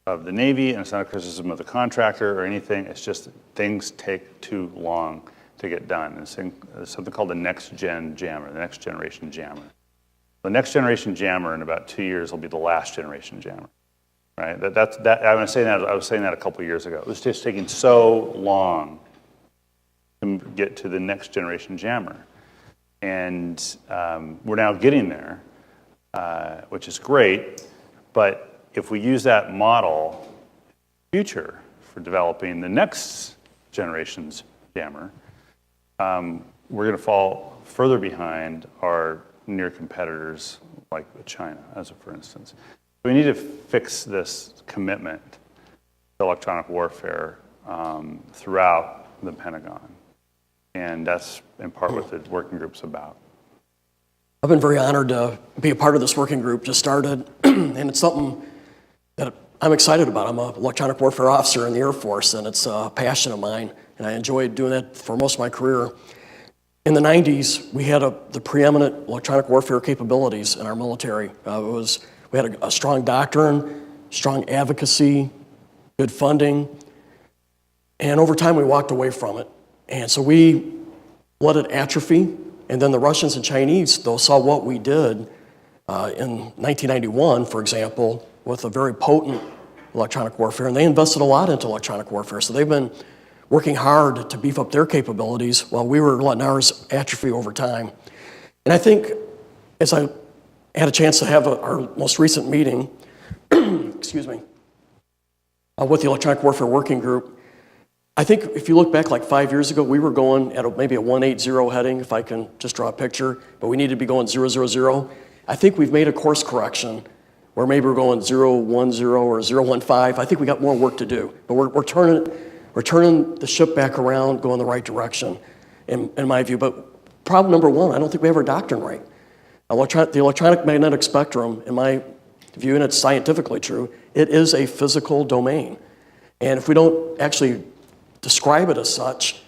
B: the Navy, and it's not a criticism of the contractor or anything. It's just things take too long to get done. There's something called the next-gen jammer, the next-generation jammer. The next-generation jammer in about 2 years will be the last-generation jammer, right? I was saying that a couple of years ago. It was just taking so long to get to the next-generation jammer. And we're now getting there, which is great. But if we use that model in the future for developing the next generation's jammer, we're going to fall further behind our near competitors like China, for instance. We need to fix this commitment to electronic warfare throughout the Pentagon. And that's in part what the working group's about.
C: I've been very honored to be a part of this working group, just started, and it's something that I'm excited about. I'm an electronic warfare officer in the Air Force, and it's a passion of mine, and I enjoyed doing that for most of my career. In the 90s, we had the preeminent electronic warfare capabilities in our military. We had a strong doctrine, strong advocacy, good funding, and over time we walked away from it. And so we blooded atrophy. And then the Russians and Chinese, though, saw what we did in 1991, for example, with a very potent electronic warfare, and they invested a lot into electronic warfare. So they've been working hard to beef up their capabilities while we were letting ours atrophy over time. And I think, as I had a chance to have our most recent meeting, excuse me, with the Electronic Warfare Working Group, I think if you look back like 5 years ago, we were going at maybe a 180 heading, if I can just draw a picture, but we needed to be going 000. I think we've made a course correction where maybe we're going 010 or 015. I think we got more work to do, but we're turning the ship back around, going the right direction, in my view. But problem number one, I don't think we have our doctrine right. The electronic magnetic spectrum, in my view, and it's scientifically true, it is a physical domain. And if we don't actually describe it as such,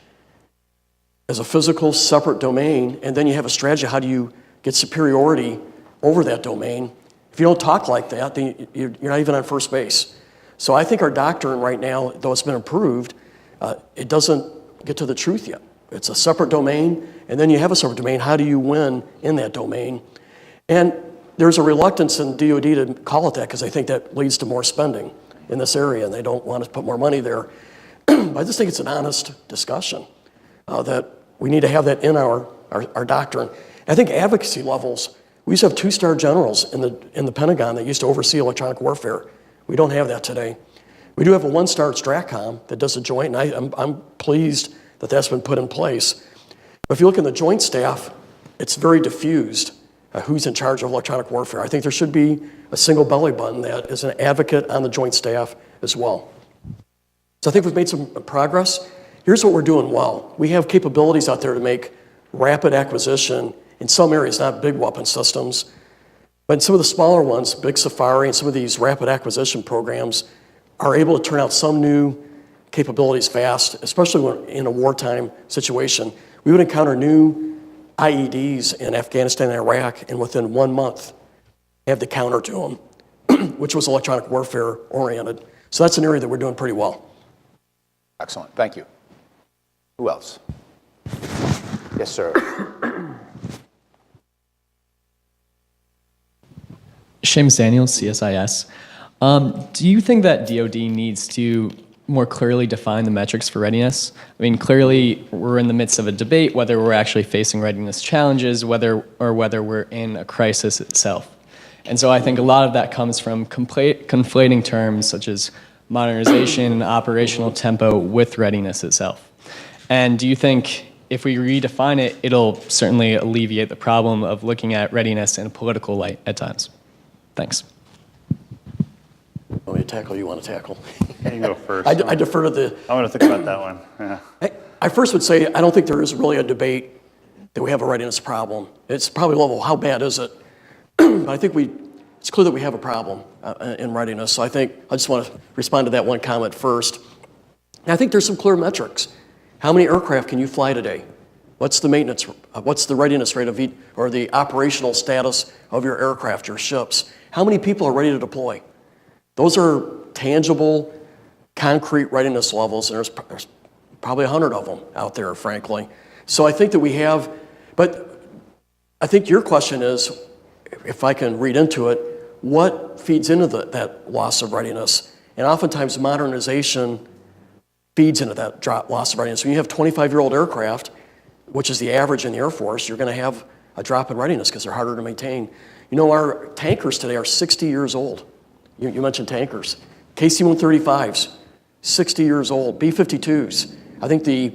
C: as a physical separate domain, and then you have a strategy, how do you get superiority over that domain? If you don't talk like that, then you're not even on first base. So I think our doctrine right now, though it's been improved, it doesn't get to the truth yet. It's a separate domain, and then you have a separate domain. How do you win in that domain? And there's a reluctance in DoD to call it that because they think that leads to more spending in this area, and they don't want to put more money there. But I just think it's an honest discussion that we need to have that in our doctrine. I think advocacy levels, we used to have 2-star generals in the Pentagon that used to oversee electronic warfare. We don't have that today. We do have a 1-star STRATCOM that does a joint, and I'm pleased that that's been put in place. But if you look in the joint staff, it's very diffused who's in charge of electronic warfare. I think there should be a single belly button that is an advocate on the joint staff as well. So I think we've made some progress. Here's what we're doing well. We have capabilities out there to make rapid acquisition in some areas, not big weapon systems, but in some of the smaller ones, Big Safari and some of these rapid acquisition programs are able to turn out some new capabilities fast, especially when in a wartime situation. We would encounter new IEDs in Afghanistan and Iraq, and within 1 month, have the counter to them, which was electronic warfare oriented. So that's an area that we're doing pretty well.
A: Excellent. Thank you. Who else? Yes, sir.
E: Seamus Daniels, CSIS. Do you think that DoD needs to more clearly define the metrics for readiness? I mean, clearly we're in the midst of a debate whether we're actually facing readiness challenges, whether we're in a crisis itself. And so I think a lot of that comes from conflating terms such as modernization and operational tempo with readiness itself. And do you think if we redefine it, it'll certainly alleviate the problem of looking at readiness in a political light at times? Thanks.
C: Want me to tackle? You want to tackle?
B: You can go first.
C: I defer to the.
B: I want to think about that one. Yeah.
C: I first would say I don't think there is really a debate that we have a readiness problem. It's probably level, how bad is it? But I think it's clear that we have a problem in readiness. So I think I just want to respond to that one comment first. And I think there's some clear metrics. How many aircraft can you fly today? What's the maintenance? What's the readiness rate of or the operational status of your aircraft, your ships? How many people are ready to deploy? Those are tangible, concrete readiness levels, and there's probably 100 of them out there, frankly. So I think that we have, but I think your question is, if I can read into it, what feeds into that loss of readiness? And oftentimes modernization feeds into that loss of readiness. When you have 25-year-old aircraft, which is the average in the Air Force, you're going to have a drop in readiness because they're harder to maintain. You know, our tankers today are 60 years old. You mentioned tankers. KC-135s, 60 years old. B-52s. I think the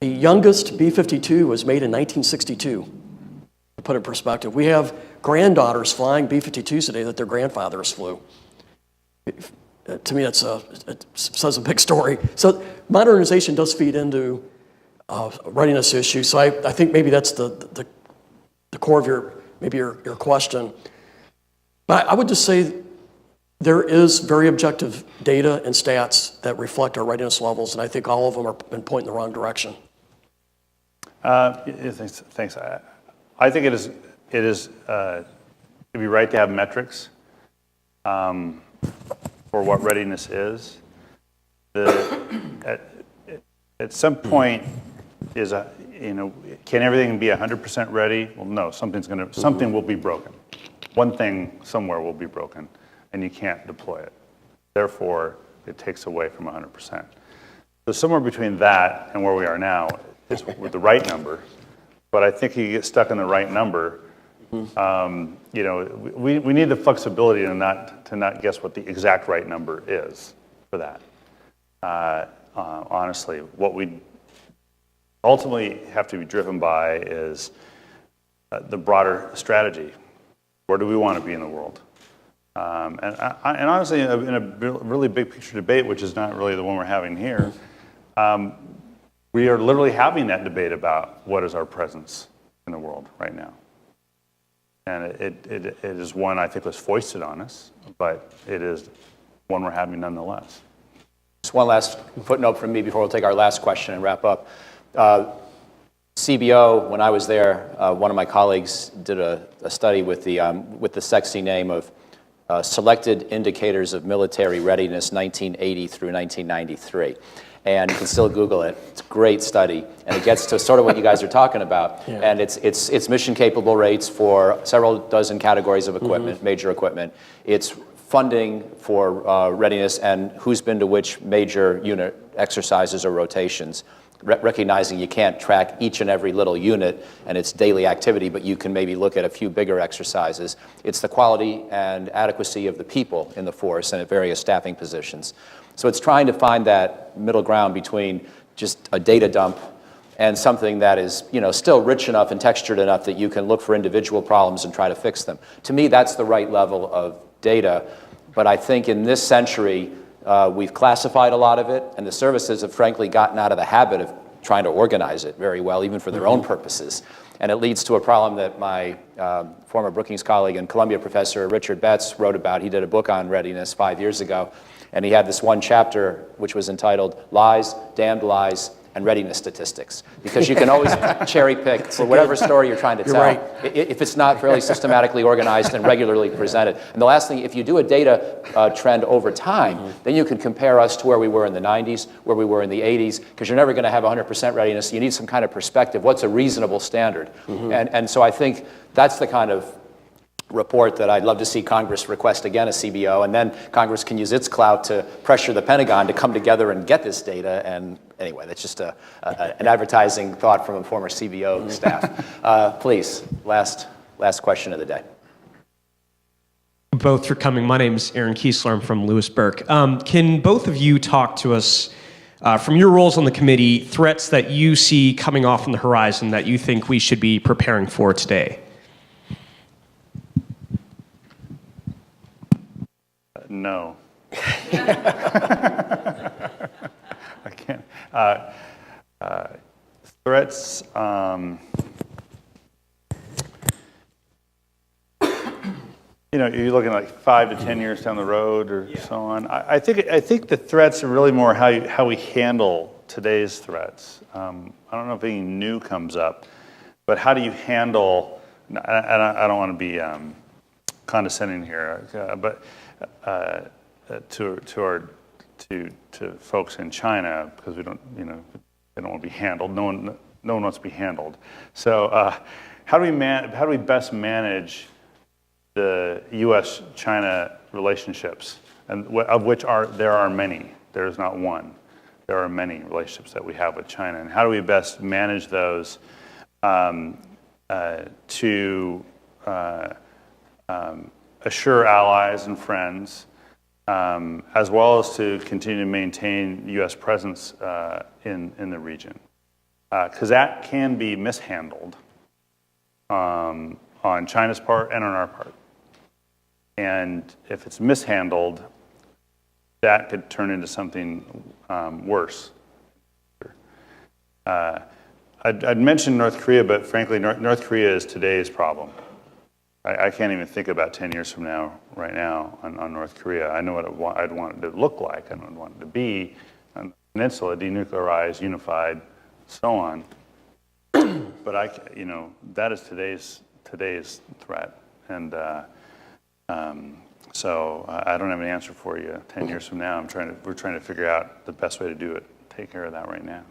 C: youngest B-52 was made in 1962, to put it in perspective. We have granddaughters flying B-52s today that their grandfathers flew. To me, it says a big story. So modernization does feed into readiness issues. So I think maybe that's the core of your question. But I would just say there is very objective data and stats that reflect our readiness levels, and I think all of them are been pointing in the wrong direction.
B: Thanks. I think it is it'd be right to have metrics for what readiness is. At some point, can everything be 100% ready? Well, no, something will be broken. One thing somewhere will be broken, and you can't deploy it. Therefore, it takes away from 100%. So somewhere between that and where we are now is with the right number. But I think you get stuck in the right number. We need the flexibility to not guess what the exact right number is for that. Honestly, what we ultimately have to be driven by is the broader strategy. Where do we want to be in the world? And honestly, in a really big picture debate, which is not really the one we're having here, we are literally having that debate about what is our presence in the world right now. And it is one I think was foisted on us, but it is one we're having nonetheless.
A: Just one last footnote from me before we'll take our last question and wrap up. CBO, when I was there, one of my colleagues did a study with the sexy name of Selected Indicators of Military Readiness 1980 through 1993. And you can still Google it. It's a great study, and it gets to sort of what you guys are talking about. Yeah. And it's mission capable rates for several dozen categories of equipment, major equipment. It's funding for readiness and who's been to which major unit exercises or rotations. Recognizing you can't track each and every little unit and its daily activity, but you can maybe look at a few bigger exercises. It's the quality and adequacy of the people in the force and at various staffing positions. So it's trying to find that middle ground between just a data dump and something that is, still rich enough and textured enough that you can look for individual problems and try to fix them. To me, that's the right level of data. But I think in this century, we've classified a lot of it, and the services have frankly gotten out of the habit of trying to organize it very well, even for their own purposes. And it leads to a problem that my former Brookings colleague and Columbia professor, Richard Betts, wrote about. He did a book on readiness 5 years ago, and he had this one chapter which was entitled Lies, Damned Lies, and Readiness Statistics. Because you can always cherry pick for whatever story you're trying to tell,
C: right.
A: if it's not fairly systematically organized and regularly presented. And the last thing, if you do a data trend over time, then you can compare us to where we were in the 90s, where we were in the 80s, because you're never going to have 100% readiness. You need some kind of perspective. What's a reasonable standard? And so I think that's the kind of report that I'd love to see Congress request again, a CBO, and then Congress can use its clout to pressure the Pentagon to come together and get this data. And anyway, that's just an advertising thought from a former CBO staff. Please, last question of the day.
F: Both for coming. My name's Aaron Kiesler. I'm from Lewisburg. Can both of you talk to us from your roles on the committee, threats that you see coming off on the horizon that you think we should be preparing for today?
B: No. I can't. Threats. You're looking like 5 to 10 years down the road, or so on. I think the threats are really more how we handle today's threats. I don't know if anything new comes up, but how do you handle? I don't want to be condescending here, but. To folks in China, because we don't, they don't want to be handled. No one wants to be handled. So how do we best manage the U.S.-China relationships, and of which there are many. There is not one. There are many relationships that we have with China, and how do we best manage those to assure allies and friends, as well as to continue to maintain U.S. presence in the region. Because that can be mishandled on China's part and on our part. And if it's mishandled, that could turn into something worse. I'd mentioned North Korea, but frankly, North Korea is today's problem. I can't even think about 10 years from now, right now, on North Korea. I know what I'd want it to look like. I know what I'd want it to be. On the peninsula, denuclearized, unified, so on. But that is today's threat. And so I don't have an answer for you 10 years from now. We're trying to figure out the best way to do it, take care of that right now.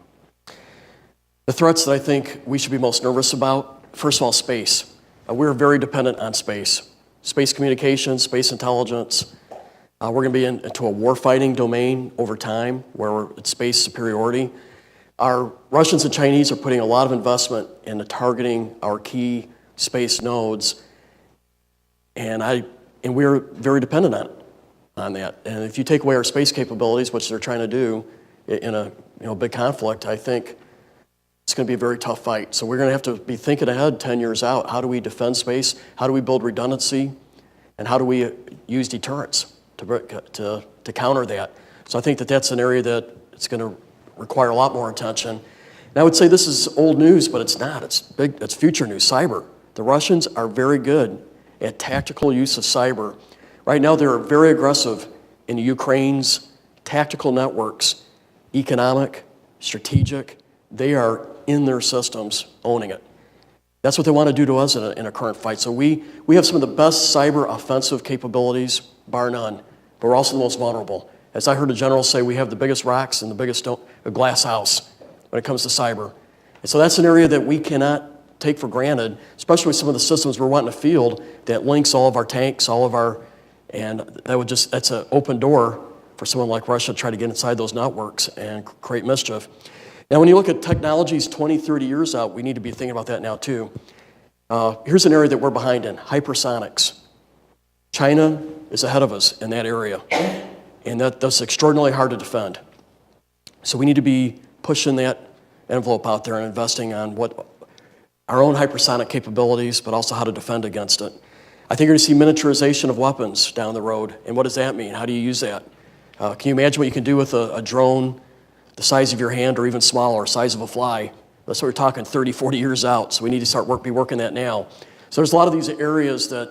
C: The threats that I think we should be most nervous about, first of all, space. We're very dependent on space. Space communications, space intelligence. We're going to be into a warfighting domain over time where it's space superiority. Our Russians and Chinese are putting a lot of investment into targeting our key space nodes, and we're very dependent on that. And if you take away our space capabilities, which they're trying to do in a big conflict, I think it's going to be a very tough fight. So we're going to have to be thinking ahead 10 years out. How do we defend space? How do we build redundancy? And how do we use deterrence to counter that? So I think that's an area that it's going to require a lot more attention. And I would say this is old news, but it's not. It's big. It's future news. Cyber. The Russians are very good at tactical use of cyber. Right now, they're very aggressive in Ukraine's tactical networks, economic, strategic. They are in their systems, owning it. That's what they want to do to us in a current fight. So we have some of the best cyber offensive capabilities, bar none, but we're also the most vulnerable. As I heard a general say, we have the biggest rocks and the biggest glass house when it comes to cyber. And so that's an area that we cannot take for granted, especially with some of the systems we're wanting to field that links all of our tanks, and that's an open door for someone like Russia to try to get inside those networks and create mischief. Now, when you look at technologies 20, 30 years out, we need to be thinking about that now too. Here's an area that we're behind in, hypersonics. China is ahead of us in that area, and that's extraordinarily hard to defend. So we need to be pushing that envelope out there and investing on what our own hypersonic capabilities, but also how to defend against it. I think you're going to see miniaturization of weapons down the road, and what does that mean? How do you use that? Can you imagine what you can do with a drone the size of your hand or even smaller, size of a fly? That's what we're talking 30, 40 years out, so we need to start be working that now. So there's a lot of these areas that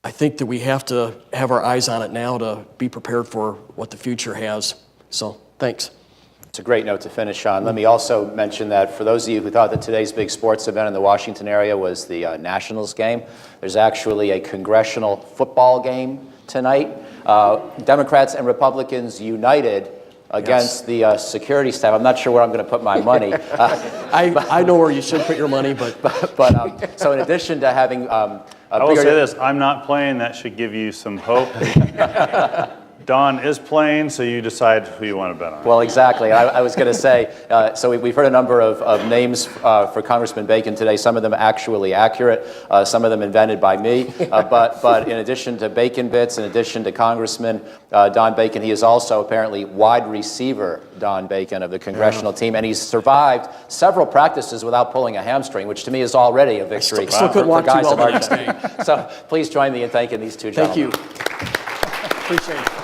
C: I think that we have to have our eyes on it now to be prepared for what the future has. So thanks.
A: It's a great note to finish on. Let me also mention that for those of you who thought that today's big sports event in the Washington area was the Nationals game, there's actually a congressional football game tonight. Democrats and Republicans united against the security staff. I'm not sure where I'm going to put my money.
C: I know where you should put your money, but
A: so in addition to having
B: I will say this, I'm not playing. That should give you some hope. Don is playing, so you decide who you want to bet on.
A: Well, exactly. I was going to say, so we've heard a number of names for Congressman Bacon today, some of them actually accurate, some of them invented by me. But in addition to Bacon bits, in addition to Congressman Don Bacon, he is also apparently wide receiver Don Bacon of the congressional team, and he's survived several practices without pulling a hamstring, which to me is already a victory for guys of our day. So please join me in thanking these two gentlemen.
C: Thank you. Appreciate it.